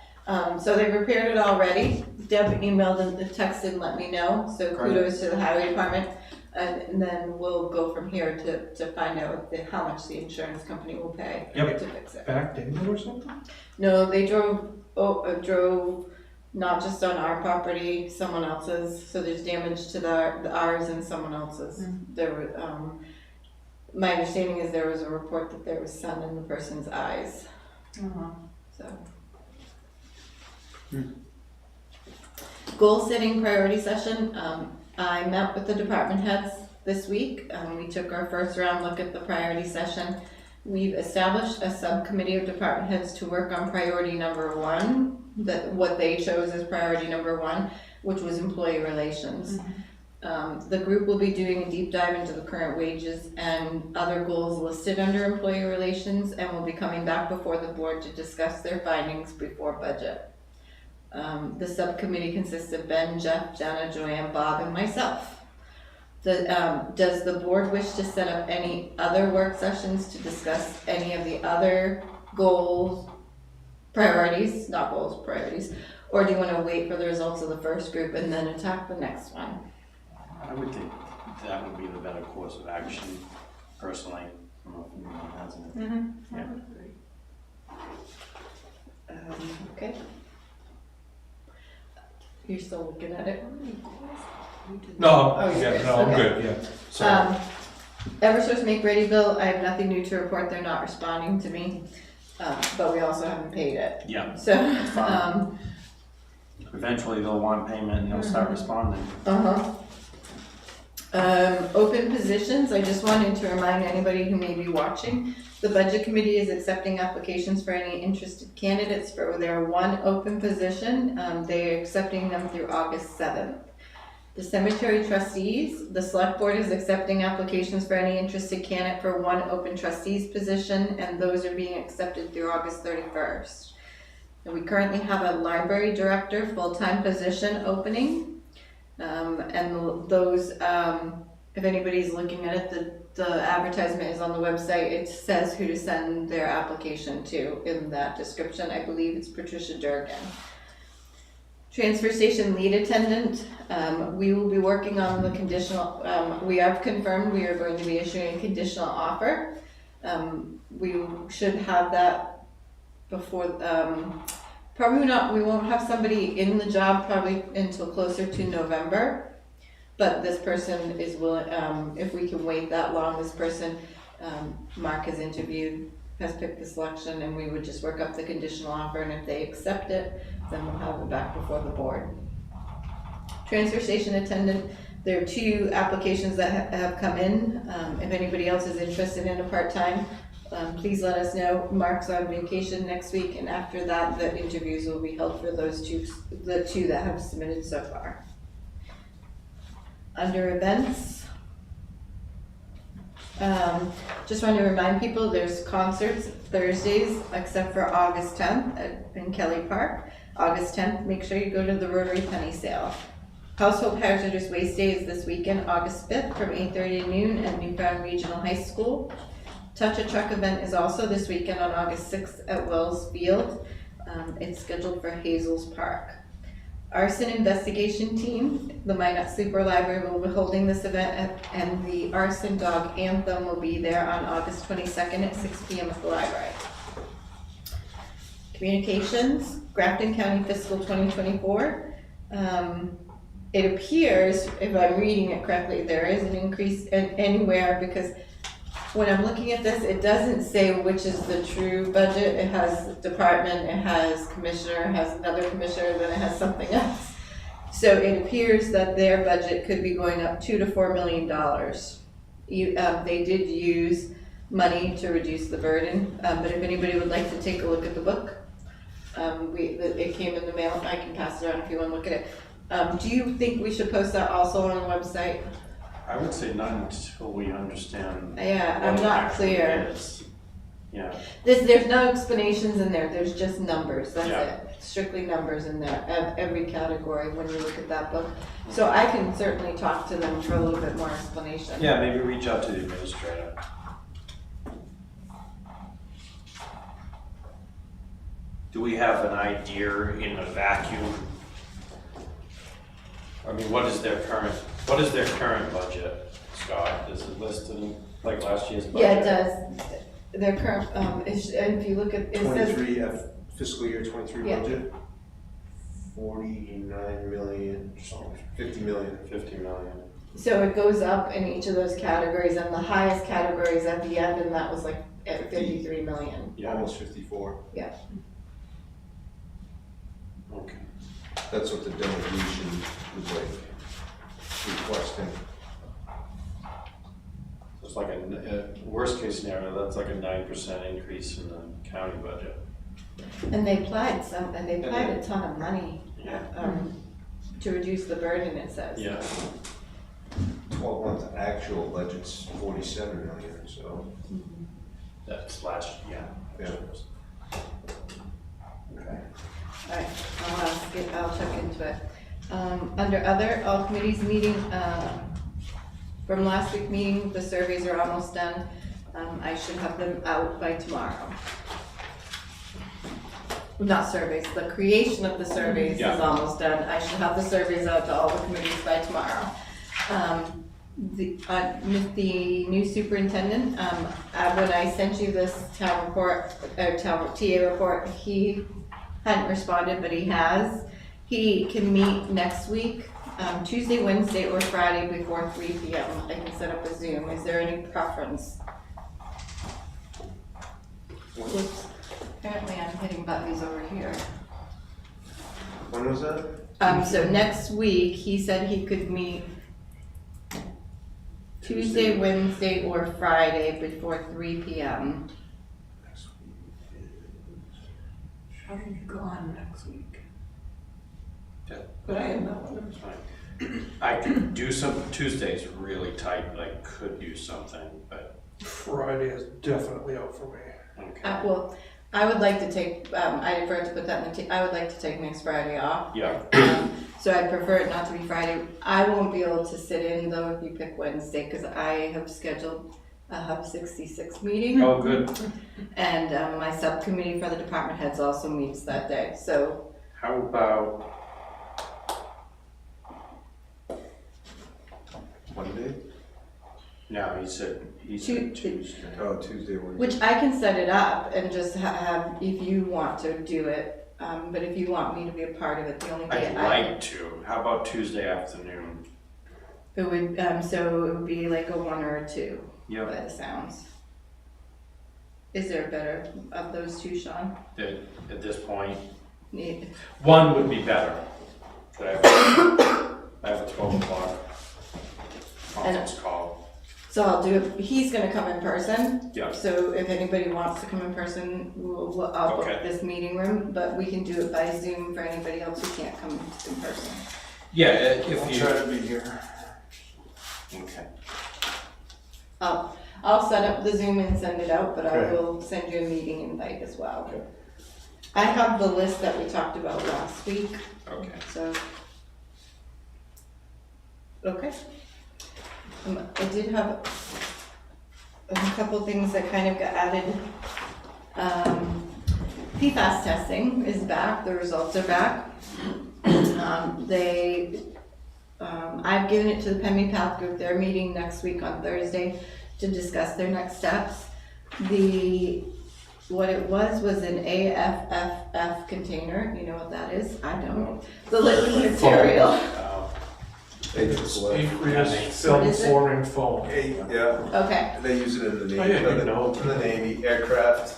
So they repaired it already. Deb emailed and texted and let me know, so Great. kudos to the highway department. And then we'll go from here to find out how much the insurance company will pay Yep. to fix it. Backed into or something? No, they drove not just on our property, someone else's, so there's damage to the ours and someone else's. There were, my understanding is there was a report that there was sun in the person's eyes, so. Goal setting priority session, I met with the department heads this week. We took our first round look at the priority session. We've established a subcommittee of department heads to work on priority number one, what they chose as priority number one, which was employee relations. The group will be doing a deep dive into the current wages and other goals listed under employee relations, and will be coming back before the board to discuss their findings before budget. The subcommittee consists of Ben, Jeff, Jenna, Joanne, Bob, and myself. Does the board wish to set up any other work sessions to discuss any of the other goals, priorities, not goals, priorities, or do you want to wait for the results of the first group and then attack the next one? I would think that would be the better course of action, personally. I don't know if anyone has it. Yeah. Okay. You're still looking at it? No, Oh, you're yeah, good. no, I'm Okay. good, yeah. So, Eversource Make Ready bill, I have nothing new to report, they're not responding to me, but we also haven't paid it. Yeah, So, fine. Eventually they'll want payment and they'll start responding. Open positions, I just wanted to remind anybody who may be watching, the budget committee is accepting applications for any interested candidates for their one open position. They are accepting them through August 7th. The cemetery trustees, the select board is accepting applications for any interested candidate for one open trustees position, and those are being accepted through August 31st. And we currently have a library director full-time position opening. And those, if anybody's looking at it, the advertisement is on the website. It says who to send their application to in that description. I believe it's Patricia Durgan. Transfer station lead attendant, we will be working on the conditional, we have confirmed we are going to be issuing a conditional offer. We should have that before, probably not, we won't have somebody in the job probably until closer to November. But this person is willing, if we can wait that long, this person, Mark has interviewed, has picked the selection, and we would just work up the conditional offer, and if they accept it, then we'll have it back before the board. Transfer station attendant, there are 2 applications that have come in. If anybody else is interested in a part-time, please let us know. Mark's on vacation next week, and after that, the interviews will be held for those the two that have submitted so far. Under events, just want to remind people there's concerts Thursdays except for August 10th in Kelly Park. August 10th, make sure you go to the Rotary Penny Sale. Household Hazardous Waste Day is this weekend, August 5th, from 8:30 to noon at Newfound Regional High School. Touch a Truck event is also this weekend on August 6th at Wells Field. It's scheduled for Hazel's Park. Arson investigation team, the Minot Super Library will be holding this event and the arson dog anthem will be there on August 22nd at 6 p.m. at the library. Communications, Grafton County Fiscal 2024. It appears, if I'm reading it correctly, there is an increase anywhere, because when I'm looking at this, it doesn't say which is the true budget. It has department, it has commissioner, it has another commissioner, then it has something else. So it appears that their budget could be going up $2 to $4 million. They did use money to reduce the burden, but if anybody would like to take a look at the book, it came in the mail. I can pass it around if you want to look at it. Do you think we should post that also on the website? I would say not until we understand. Yeah, I'm what it not actually clear. is. Yeah, There's no explanations in there, there's just numbers, that's Yeah. it. Strictly numbers in there, every category when you look at that book. So I can certainly talk to them for a little bit more explanation. yeah, maybe reach out to the administrator. Do we have an idea in a vacuum? I mean, what is their current budget, Scott? Is it listed like last year's budget? Yeah, it does. Their current, if you look at, it says, 23, fiscal year 23 Yeah. budget, 49 million, 50 million. 50 million. so it goes up in each of those categories, and the highest category is at the end, and that was like at 53 million. Yeah, Almost 54. okay. That's what the delegation was like requesting. It's like a worst case scenario, that's like a 9% increase in the county budget. And they applied a ton of money, Yeah. to reduce the burden, it says. Yeah, 12-month actual budget's 47 million, so. that's last, yeah. Yeah. Okay. Alright, I'll check into it. Under other, all committees meeting, from last week's meeting, the surveys are almost done. I should have them out by tomorrow. Not surveys, the creation of the surveys is Yeah. almost done. I should have the surveys out to all the committees by tomorrow. With the new superintendent, when I sent you this town report, town TA report, he hadn't responded, but he has. He can meet next week, Tuesday, Wednesday, or Friday before 3 p.m. I can set up a Zoom. Is there any preference? Whoops. Apparently I'm hitting buttons over here. When was that? So next week, he said he could meet Tuesday, Wednesday, or Friday before 3 p.m. Next week is- How are you gone next week? Yeah. But I am not. That's fine. I could do some, Tuesday's really tight, but I could do something, but, Friday is definitely out for me. okay. Well, I would like to take, I prefer to put that in the, I would like to take next Friday off. Yeah, So I'd prefer it not to be Friday. I won't be able to sit in though if you pick Wednesday, because I have scheduled a Hub 66 meeting. oh, good. And my subcommittee for the department heads also meets that day, so. How about, Monday? no, he said Tuesday. Oh, Tuesday, Wednesday. Which I can set it up and just have, if you want to do it, but if you want me to be a part of it, the only day I'd I like to, how about Tuesday afternoon? it would, so it would be like a 1 or a 2 by Yep, the sounds. Is there a better of those two, Sean? at this point, Need- one would be better. But I have a 12 o'clock conference call. So I'll do it, he's gonna come in person. Yeah. So if anybody wants to come in person, I'll book Okay. this meeting room, but we can do it by Zoom for anybody else who can't come in person. Yeah, if you. to be here. Okay. I'll set up the Zoom and send it out, but I Okay. will send you a meeting invite as well. Okay. I have the list that we talked about last week, Okay. so. Okay. I did have a couple things that kind of got added. PFAS testing is back, the results are back. I've given it to the Pemmy Path Group, they're meeting next week on Thursday to discuss their next steps. What it was an AFFF container, you know what that is? I don't. The liquid material. Aqueous What film is it? forming foam. Yeah, Okay, they use it in the Navy, Oh, yeah, you know. in the Navy aircraft.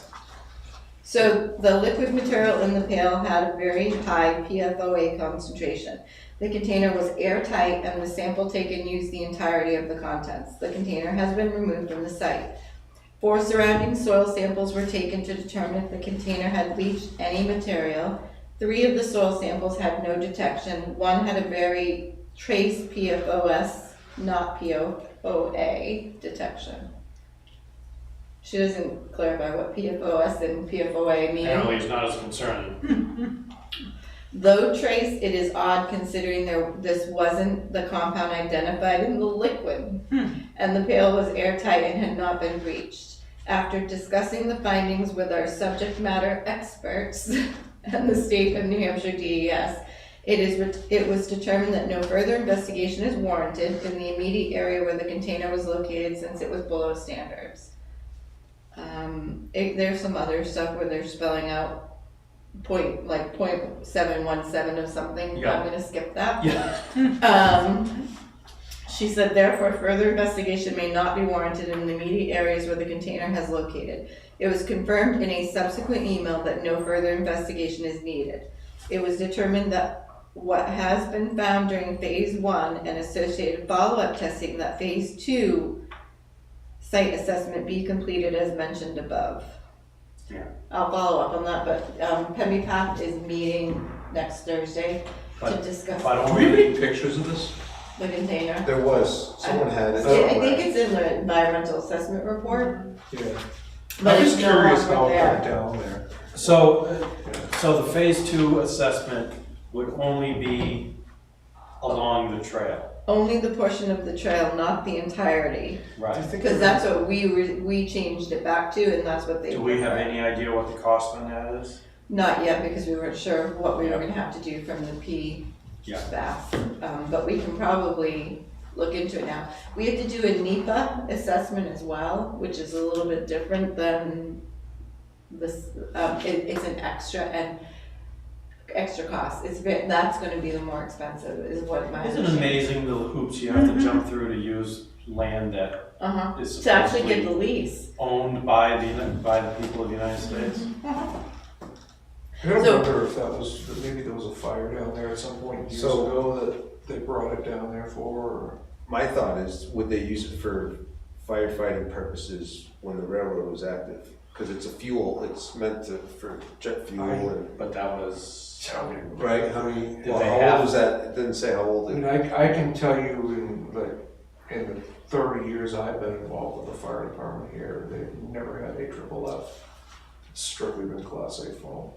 so the liquid material in the pail had a very high PFOA concentration. The container was airtight and the sample taken used the entirety of the contents. The container has been removed from the site. 4 surrounding soil samples were taken to determine if the container had leached any material. 3 of the soil samples had no detection. 1 had a very trace PFOS, not PFOA detection. She doesn't clarify what PFOS and PFOA mean. Apparently it's not as concerning. Though trace, it is odd considering this wasn't the compound identified in the liquid, and the pail was airtight and had not been breached. After discussing the findings with our subject matter experts and the state of New Hampshire DES, it was determined that no further investigation is warranted in the immediate area where the container was located since it was below standards. There's some other stuff where they're spelling out .717 of something. Yeah. I'm gonna skip that. Yeah. She said, therefore, further investigation may not be warranted in the immediate areas where the container has located. It was confirmed in a subsequent email that no further investigation is needed. It was determined that what has been found during phase 1 and associated follow-up testing, that phase 2 site assessment be completed as mentioned above. Yeah. I'll follow up on that, but Pemmy Path is meeting next Thursday to discuss But Do we have any pictures of this? the container. There was, someone had it. I think it's in the environmental assessment report, Yeah. but I'm it's just no curious longer how it there. got down there. So the phase 2 assessment would only be along the trail, Only the portion of the trail, not the entirety, Do you right? think because that's what we changed it back to, and that's what they. Do we have any idea what the cost on that is? Not yet, because we weren't sure what we were gonna have to do from the PFAS, but we can probably look into it now. We have to do a NEPA assessment as well, which is a little bit different than this, it's an extra cost. That's gonna be the more expensive, is what my Isn't it understanding. amazing the hoops you have to jump through to use land that is To actually get the supposedly lease. owned by the people of the United States? I don't So- remember if maybe there was a fire down there at some point years So- ago that they brought it down there for, or? My thought is, would they use it for firefighting purposes when the railroad was active? Because it's a fuel, it's meant for jet fuel and, But that was, right, how many, Did well, they how have- old was that? It didn't say how old I it. mean, I can tell you in the 30 years I've been involved with the fire department here, they've never had a triple F. It's strictly been Class A foam.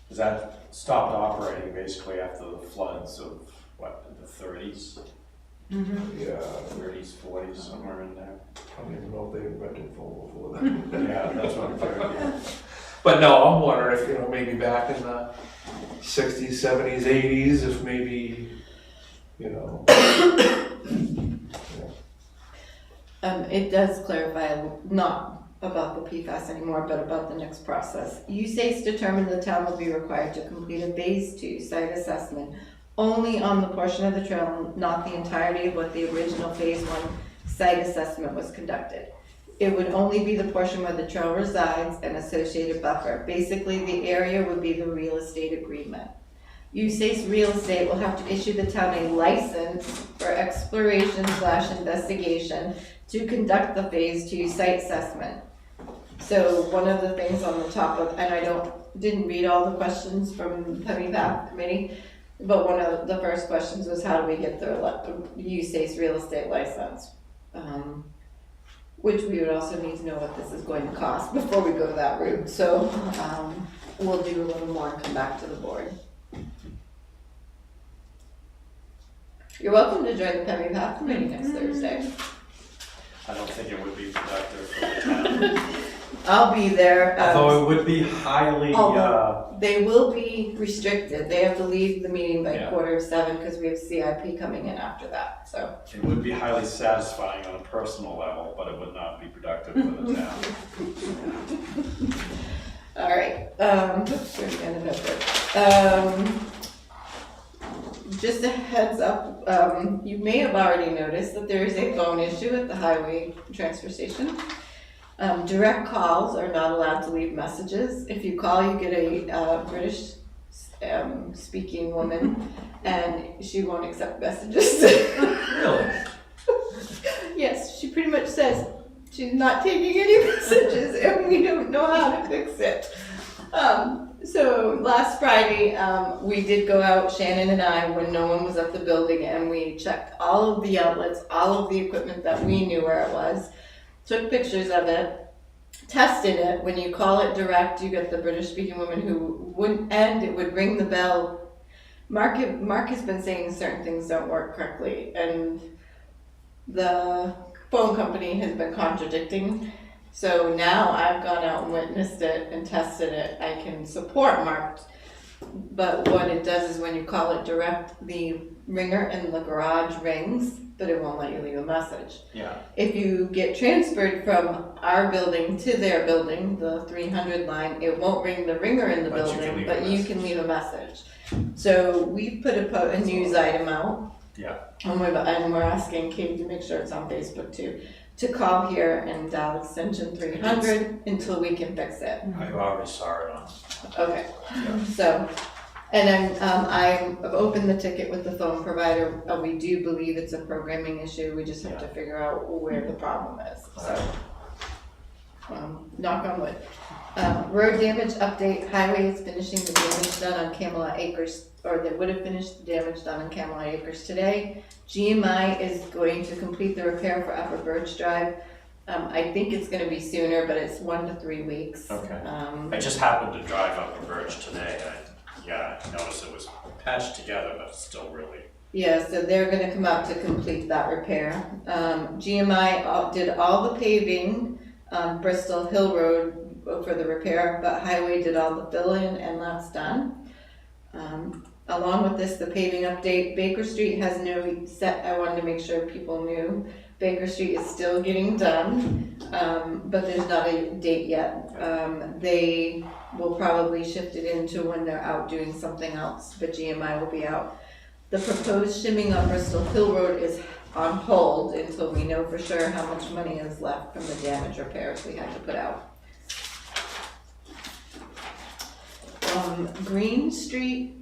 Because that stopped operating basically after the floods of, the 30s? Yeah, 30s, 40s, somewhere in there. I don't even know if they invented foam before that. Yeah, that's what I'm figuring. But no, I'm wondering if, maybe back in the 60s, 70s, 80s, if maybe, It does clarify, not about the PFAS anymore, but about the next process. USACE determined the town will be required to complete a phase 2 site assessment only on the portion of the trail, not the entirety of what the original phase 1 site assessment was conducted. It would only be the portion where the trail resides and associated buffer. Basically, the area would be the real estate agreement. USACE Real Estate will have to issue the town a license for exploration/investigation to conduct the phase 2 site assessment. So one of the things on the top of, and I didn't read all the questions from the Pemmy Path Committee, but one of the first questions was how do we get the USACE real estate license? Which we would also need to know what this is going to cost before we go that route. So we'll do a little more and come back to the board. You're welcome to join the Pemmy Path Committee next Thursday. I don't think it would be productive for the town. I'll be there. Although it would be highly, They will be restricted. They have to leave the meeting by Yeah. 6:45 because we have CIP coming in after that, so. it would be highly satisfying on a personal level, but it would not be productive for the town. All right, oops, we're gonna end up just a heads up, you may have already noticed that there is a phone issue at the highway transfer station. Direct calls are not allowed to leave messages. If you call, you get a British speaking woman, and she won't accept messages. Really? Yes, she pretty much says she's not taking any messages, and we don't know how to fix it. So last Friday, we did go out, Shannon and I, when no one was at the building, and we checked all of the outlets, all of the equipment that we knew where it was, took pictures of it, tested it. When you call it direct, you get the British speaking woman who wouldn't end, it would ring the bell. Mark has been saying certain things don't work correctly, and the phone company has been contradicting. So now I've gone out and witnessed it and tested it. I can support Mark, but what it does is when you call it direct, the ringer in the garage rings, but it won't let you leave a message. Yeah. If you get transferred from our building to their building, the 300 line, it won't ring the ringer in the But you can building, leave a but you message. can leave a message. So we put a news item out. Yeah. And we're asking Kate to make sure it's on Facebook too, to call here and dial extension 300 until we can fix it. I already saw it on. Okay, Yeah. so, and then I've opened the ticket with the phone provider. We do believe it's a programming issue. We just have to figure out where the problem is, so. Knock on wood. Road damage update, highway is finishing the damage done on Camelot Acres, or they would have finished the damage done on Camelot Acres today. GMI is going to complete the repair for Upper Birch Drive. I think it's gonna be sooner, but it's 1 to 3 weeks. Okay. I just happened to drive up the Birch today. I noticed it was patched together, but it's still really. Yeah, so they're gonna come out to complete that repair. GMI did all the paving on Bristol Hill Road for the repair, but Highway did all the fill-in, and that's done. Along with this, the paving update, Baker Street has no set, I wanted to make sure people knew. Baker Street is still getting done, but there's not a date yet. They will probably shift it into when they're out doing something else, but GMI will be out. The proposed shimming on Bristol Hill Road is on hold until we know for sure how much money is left from the damage repairs we had to put out. Green Street,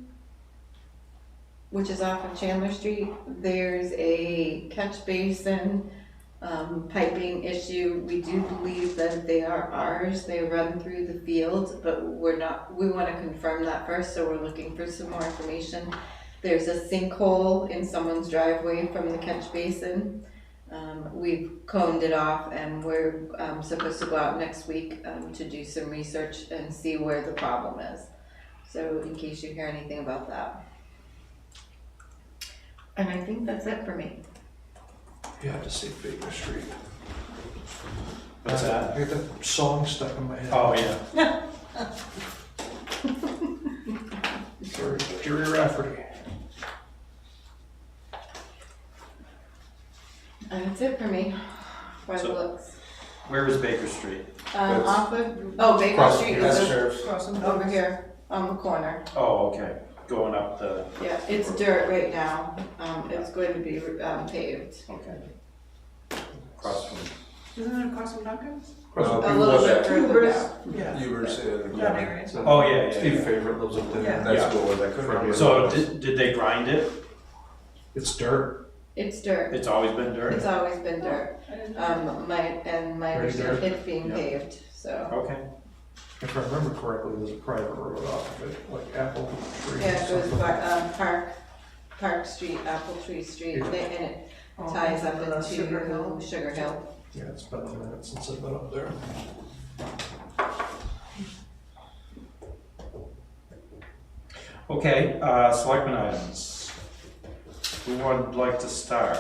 which is off of Chandler Street, there's a catch basin piping issue. We do believe that they are ours. They run through the field, but we want to confirm that first, so we're looking for some more information. There's a sinkhole in someone's driveway from the catch basin. We've coned it off, and we're supposed to go out next week to do some research and see where the problem is. So in case you hear anything about that. And I think that's it for me. You had to say Baker Street. What's that? I got that song stuck in my head. Oh, yeah. Sorry, Jerry Rafferty. And that's it for me, by the So- looks. Where is Baker Street? Off of, Baker Cross- Street that's is Sheriff's. over here on the corner. Oh, okay. Going up the, Yeah, it's dirt right now. It's going to be paved. okay. Across from, Isn't it across from Duncan's? A little bit further down. Yeah. You were saying. That area. oh, yeah, yeah, Steve yeah. Favorite lives up there. Yeah. That's what it was, I couldn't remember. So did they grind it? It's dirt. It's dirt. It's always been dirt? It's always been dirt. My Very understanding, dirt. it's being Yeah. paved, so. Okay. If I remember correctly, there's a private road off of it, like Apple Tree. Yeah, it goes something. by, Park Street, Apple Tree Street, Yeah. and it ties up into Sugar Hill. Sugar Hill. Yeah, it's been a minute since I've been up there. Okay, selectmen items. Who would like to start?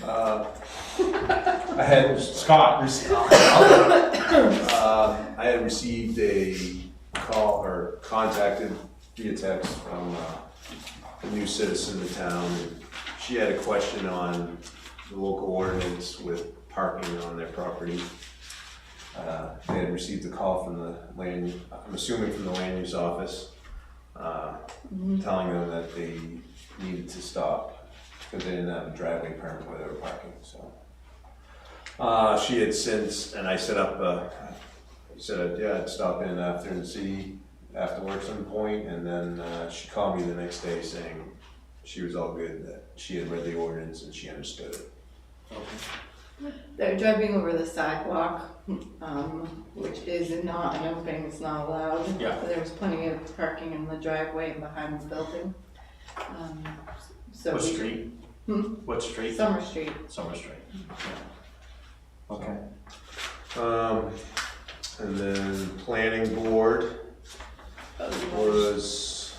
I had Scott. I had received a call or contacted via text from a new citizen in town. She had a question on the local ordinance with parking on their property. They had received a call from the I'm assuming from the land use office, telling them that they needed to stop because they didn't have a driveway permit where they were parking, so. She had since, and I set up, I'd stop in after and see after work some point, and then she called me the next day saying she was all good, that she had read the ordinance and she understood it. Okay. They're driving over the sidewalk, which is not an opening, it's not allowed. Yeah. There was plenty of parking in the driveway and behind the building. So What we- street? What street? Summer Street. Summer Street. Okay. And then planning board was,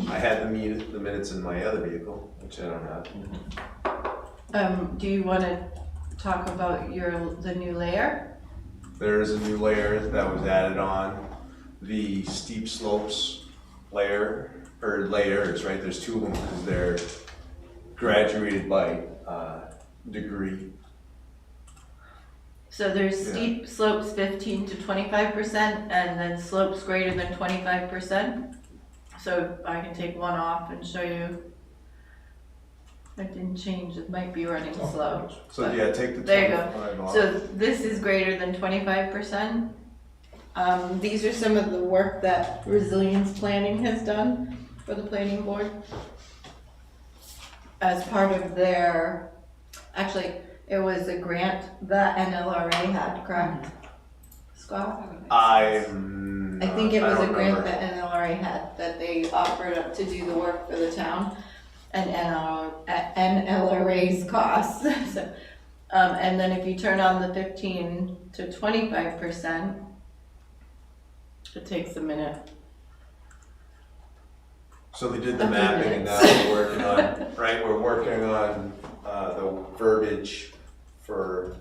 I had the minutes in my other vehicle, which I don't have. Do you wanna talk about the new layer? There is a new layer that was added on, the steep slopes layer, or layers, right? There's two of them because they're graduated by degree. So there's Yeah. steep slopes 15 to 25% and then slopes greater than 25%. So I can take one off and show you. It didn't change, it might be running slow. So yeah, take the There you go. 25 off. So this is greater than 25%. These are some of the work that resilience planning has done for the planning board. As part of their, actually, it was a grant that NLRA had, correct? Scott? I think it was a don't grant remember. that NLRA had, that they offered up to do the work for the town and NLRA's costs. So, and then if you turn on the 15 to 25%, it takes a minute. So they did the A few mapping and now minutes. we're working on, right, we're working on the verbiage for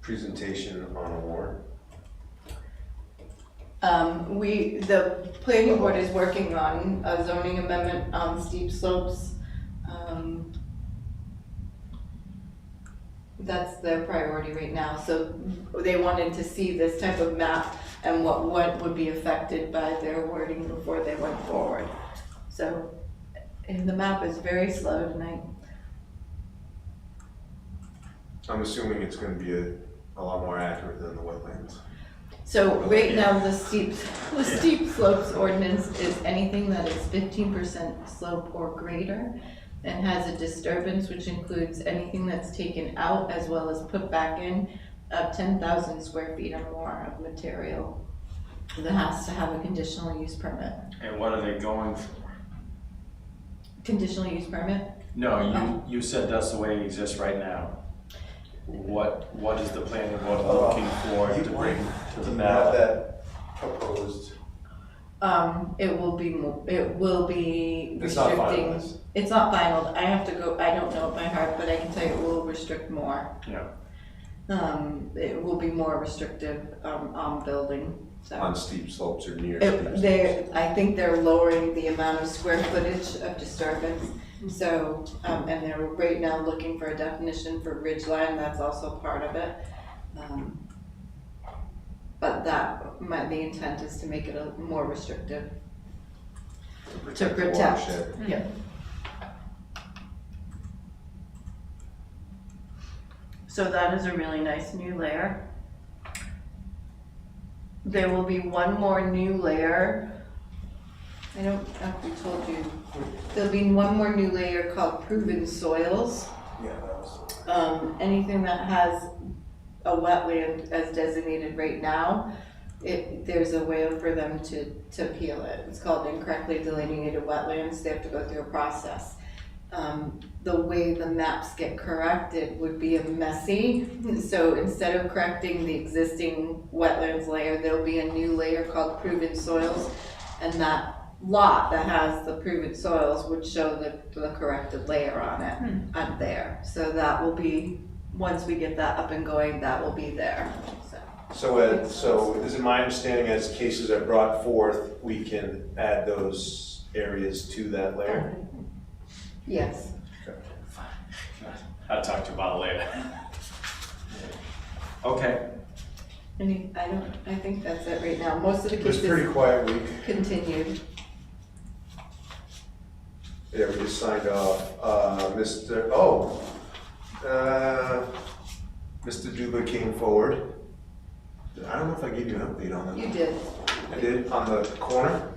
presentation on a warrant. The planning board is working on a zoning amendment on steep slopes. That's their priority right now, so they wanted to see this type of map and what would be affected by their wording before they went forward. So, and the map is very slow tonight. I'm assuming it's gonna be a lot more accurate than the wetlands. So right now, the steep slopes ordinance is anything that is 15% slope or greater and has a disturbance, which includes anything that's taken out as well as put back in of 10,000 square feet or more of material that has to have a conditional use permit. And what are they going for? Conditional use permit? No, you said that's the way it exists right now. What is the planning board looking for to bring to the Do you have ballot? that proposed? It will be It's not restricting. finalized. It's not final. I have to go, I don't know it by heart, but I can tell you it will restrict more. Yeah. It will be more restrictive, on building, so. On steep slopes or near steep slopes? I think they're lowering the amount of square footage of disturbance. So, and they're right now looking for a definition for ridgeline, that's also part of it. But the intent is to make it more restrictive. To protect. the watershed. Yeah. So that is a really nice new layer. There will be one more new layer. I don't know if we told you. There'll be one more new layer called proven soils. Yeah, that was. Anything that has a wetland as designated right now, there's a way for them to appeal it. It's called incorrectly delineated wetlands. They have to go through a process. The way the maps get corrected would be messy. So instead of correcting the existing wetlands layer, there'll be a new layer called proven soils, and that lot that has the proven soils would show the corrected layer on it up there. So that will be, once we get that up and going, that will be there, so. So is it my understanding as cases are brought forth, we can add those areas to that layer? Yes. I'll talk to you about it later. Okay. I think that's it right now. Most of the It was a pretty cases quiet week. continued. Yeah, we just signed off, Mr. Duba came forward. I don't know if I gave you an update on that. You did. I did, on the corner?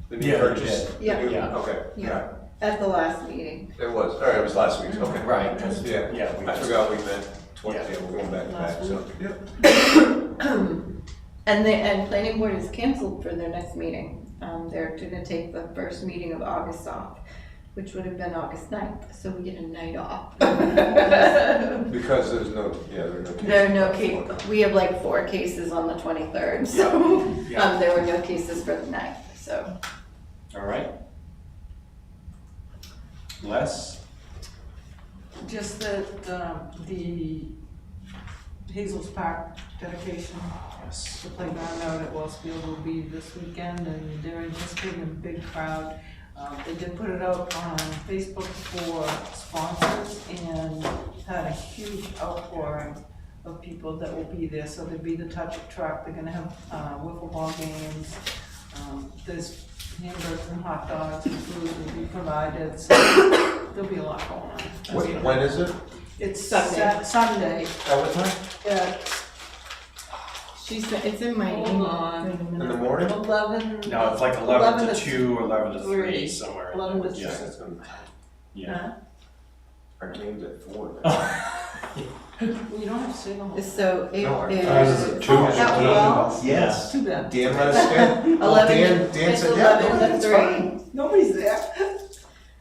The new Yeah, you purchase? did. Yeah. The new- Yeah. Okay, Yeah. yeah, At the last meeting. it was, all right, it was last week's, okay. Right, 'cause- Yeah, yeah, we I just- forgot we meant twice, Yeah. yeah, we're going back to back, Last so, yep. And planning board is canceled for their next meeting. They're gonna take the first meeting of August off, which would have been August 9th, so we get a night off. Because there's no, yeah, there are no cases. There are no cases, we have like 4 cases on the 23rd, so, Yeah. there were no cases for the 9th, so. All right. Les? Just that, the Hazel's Park dedication, Yes. the playground out at Wellsfield will be this weekend, and they're anticipating a big crowd. They did put it out on Facebook for sponsors, and had a huge outpouring of people that will be there. So there'll be the touch truck, they're gonna have wiffle ball games, there's hamburgers and hot dogs and food will be provided, so there'll be a lot going on. When is it? It's Sunday. Sunday, At what time? It's in my Hold email. on. Wait a In minute. the morning? 11. No, it's like 11 to 2 or 11 to 3, 3, somewhere. 11 to Yeah. 3. That's gonna- Yeah. Our game's at 4. Well, you don't have to say the whole. So it No, is. Ours is at 2. Oh, at Wells? Yes. Too bad. Dan let us stay. 11, Dan it's said, yeah, 11 no, to that's 3. fine. Nobody's there.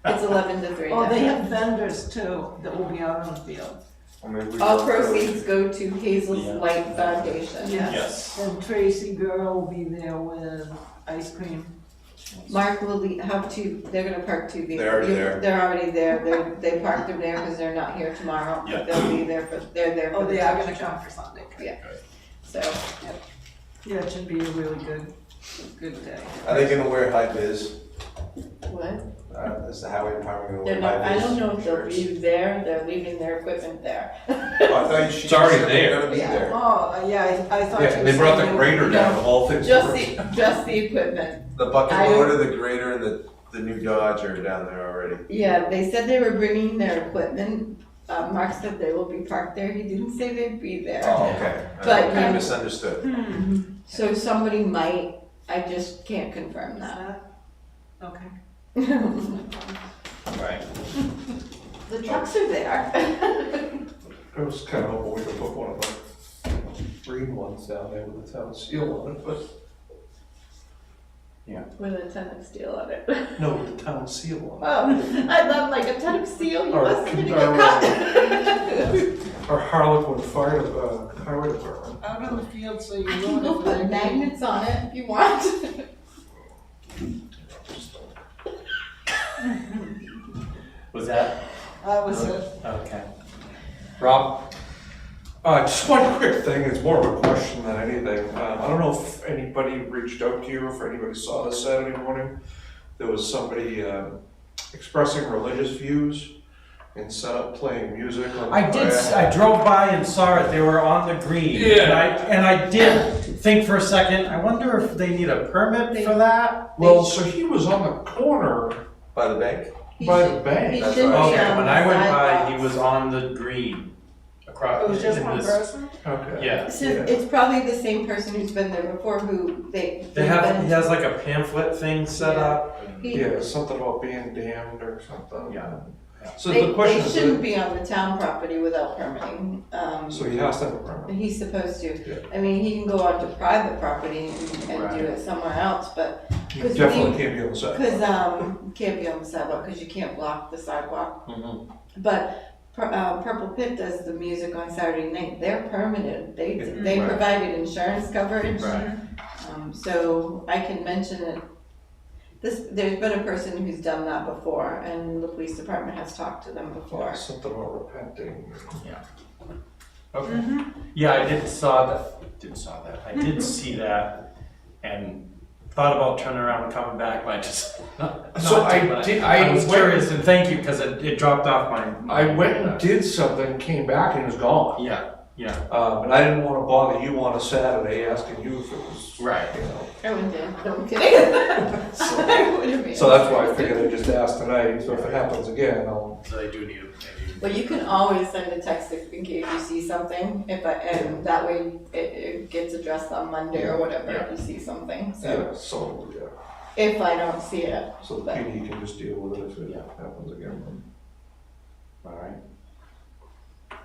It's 11 to 3. Oh, they yeah. have vendors too that will be out on the field. I mean, we All both- proceeds go to Hazel's Yeah. Light Foundation. Yes. And Tracy Girl will be there with ice cream. Mark will have 2, they're gonna park 2 vehicles. They're already there. They're already there, they parked them there because they're not here tomorrow. Yeah. But they'll be there they're there for Oh, the they are touch gonna truck. come for Sunday. So, Yeah, it should be a really good day. Are they gonna wear high vis? what? Is the highway department They're gonna not, wear high I vis? don't know if they'll shirts? be there, they're leaving their equipment there. Oh, I thought she It's already said they were there. gonna be there. Oh, yeah, I thought. Yeah, you they brought the said grader down, the whole thing's. Just the equipment. The bucket I don't- loader, the grader, and the new Dodge are down there already. Yeah, they said they were bringing their equipment. Mark said they will be parked there. He didn't say they'd be there. Oh, okay. But I you- misunderstood. Hmm. So somebody might, I just can't confirm Is that. that- Okay. Right. The trucks are there. I was kind of hoping we could put one of the green ones down there with the town seal on it, but With a ton of steel on it. no, with the town seal on Oh, I love like a ton of steel. You Or- must have been or- cut. it. Our Harlequin Fire, Highway Department. Out on the field, so you I know. can go if put they- magnets on it if you want. Was that? That was it. Okay. Rob? Just one quick thing, it's more of a question than anything. I don't know if anybody reached out to you, or if anybody saw this Saturday morning. There was somebody expressing religious views and set up playing music on the I did, I drove by and saw it, they were on the green. Yeah. And I did think for a second, I wonder if they need a permit for that? Well, so he was on the corner By the bank? He by the should- bank. he That's should be right. Okay, on when the I went by, sidewalks. he was on the green. Across. It was just in one this- person? Okay. Yeah. So it's probably the same person who's been there before who He has like a pamphlet thing set Yeah. up. Yeah, something about being damned or something. Yeah. So They the question shouldn't is, be on the town property without permitting. so he has to have a permit. He's supposed to. Yeah. I mean, he can go onto private property and Right. do it somewhere else, but, He 'cause definitely we- can't be on the side. cause, you can't be on the sidewalk, cause you can't block the sidewalk. Mhm. But, Purple Pit does the music on Saturday night, they're permitted, they Right. provided insurance coverage. Right. So I can mention it There's been a person who's done that before, and the police department has talked to them before. Yeah, something about repenting. Okay. Yeah, I did I did see that and thought about turning around and coming back, but I just. I was curious, and thank you, because it dropped off my. I went and did something, came back and it was gone. Yeah, yeah. And I didn't want to bother you on a Saturday asking you if it was, Right. you know. I wouldn't do. No, I'm kidding. I wouldn't be. So that's why I figured I'd just ask tonight, so if it happens again, I'll. So they do need a. Well, you can always send a text in case you see something, and that way it gets addressed on Monday or whatever if you see something, so. Yeah, so, yeah. If I don't see it. So the PD can just deal with it if it happens again. All right.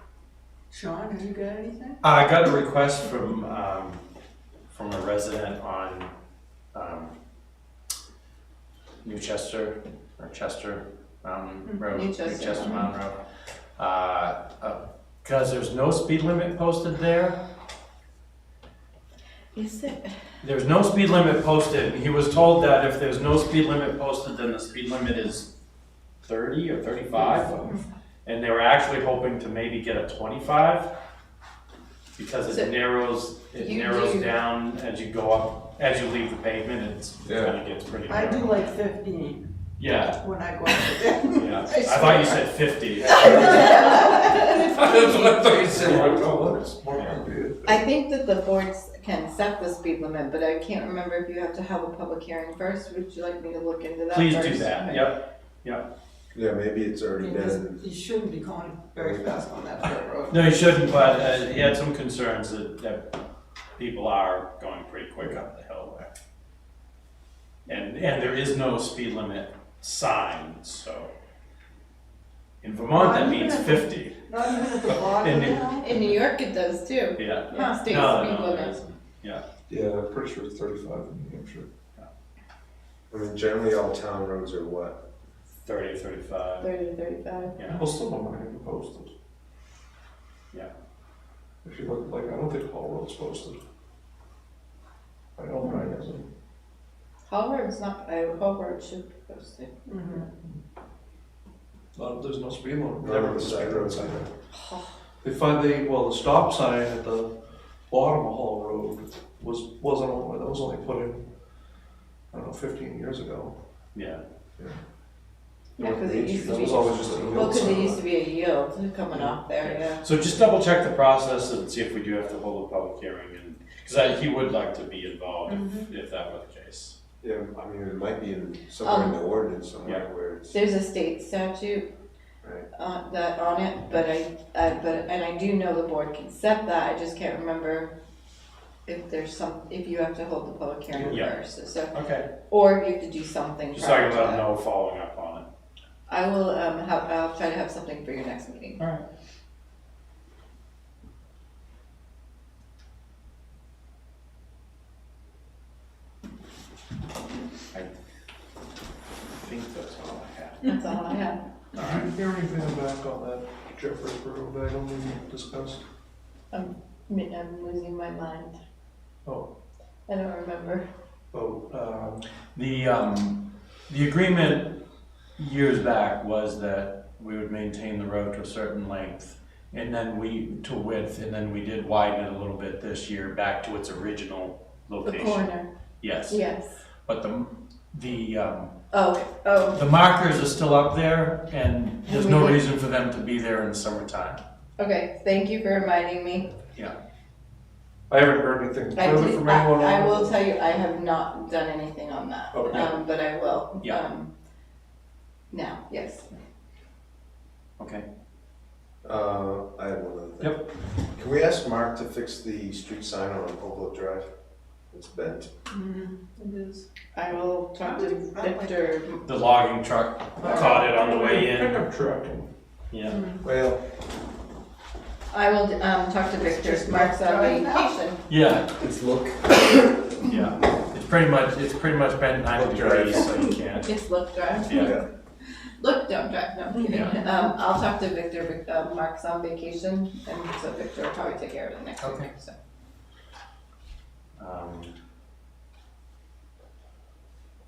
Sean, have you got anything? I got a request from a resident on Chester Mountain Road. Newchester. Mountain Road. Because there's no speed limit posted there. Is it? There's no speed limit posted. He was told that if there's no speed limit posted, then the speed limit is 30 or 35. And they were actually hoping to maybe get a 25 because So it narrows down as you go up, as you leave the pavement, it kind of gets pretty I narrow. do like 15 Yeah, when I go up there. yeah. I thought you said 50. That's what I thought you said, like, oh, that's more than I think that the boards can set the speed limit, but I can't remember if you have to have a public hearing first. Would you like me to look into that Please first? do that, Okay. yep. Yeah, maybe it's already been, You shouldn't be going very fast on that dirt road. No, you shouldn't, but he had some concerns that people are going pretty quick up the hill there. And there is no speed limit sign, so. In Vermont, that means 50. Not even at the bottom And now? In New York, it does too. Yeah. Yeah, state No, speed no, limit. it isn't. Yeah. Yeah, I'm pretty sure it's 35 in New Hampshire. I mean, generally all town roads are what? 30 or 35. 30 to 35. Yeah. Well, some of them aren't even posted. Yeah. If you look, like, I don't think Hall Road's posted. I know mine isn't. Hall Road's not, Hall Road should be posted. Mhm. There's no speed limit. Never the side road sign. They the stop sign at the bottom of Hall Road wasn't on, that was only put in, I don't know, 15 years ago. Yeah. Yeah, because it used to That be, was always just a well, yield because it sign. used to be a yield coming off there, yeah. So just double check the process and see if we do have to hold a public hearing, and because he would like to be involved if that were the case. Yeah, I mean, it might be in somewhere in the ordinance somewhere where it's. There's a state statute Right. that on it, but I do know the board can set that, I just can't remember if if you have to hold the public hearing Yeah. first, so, Okay. or if you have to do something Just so I prior can to let him that. know following up on it. I will, I'll try to have something for your next meeting. All right. I think that's all I have. That's all I have. All right. Did you hear anything back on that Jeffrey Road item we discussed? I'm losing my mind. Oh. I don't remember. The agreement years back was that we would maintain the road to a certain length and then to width, and then we did widen it a little bit this year back to its original The location. corner, Yes, yes. but the Oh, markers are still up there, and there's And no we- reason for them to be there in the summertime. okay, thank you for reminding me. I haven't heard anything I further did, from anyone on I it. will tell you, I have not done anything on that, Okay. but I will. Yeah. Now, yes. Okay. I have one other thing. Can we ask Mark to fix the street sign on Oak Drive? It's bent. It is. I will talk to Victor. The logging truck caught it on the way in. Pickup truck and Yeah. Well, I will, talk to Victor, Mark's on vacation. Yeah, it's look. yeah. It's pretty much bent 90 degrees, so you can't. It's Look Drive. Yeah. Look, don't drive, no, I'm kidding. Yeah. I'll talk to Victor, Mark's on vacation, and so Victor will probably take care of it next week, Okay. so.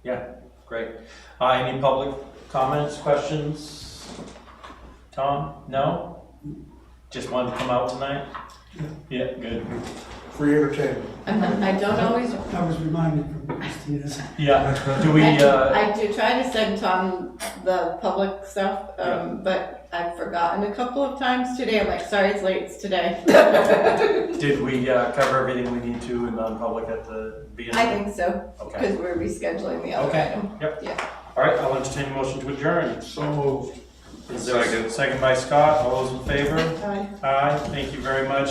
Yeah, great. Any public comments, questions? Tom? No? Just wanted to come out tonight? Yeah, good. Free entertainment. I don't always, I was reminded from Christina's. Yeah, do we, I do try to send Tom the public stuff, Yeah. but I've forgotten a couple of times today. I'm like, sorry, it's late, it's today. did we cover everything we need to in non-public at the beginning? I think so, Okay. because we're rescheduling the other Okay. item. Yep. Yeah. All right, I'll entertain a motion to adjourn. So moved. Is there a second by Scott? All those in favor? Bye. Aye, thank you very much.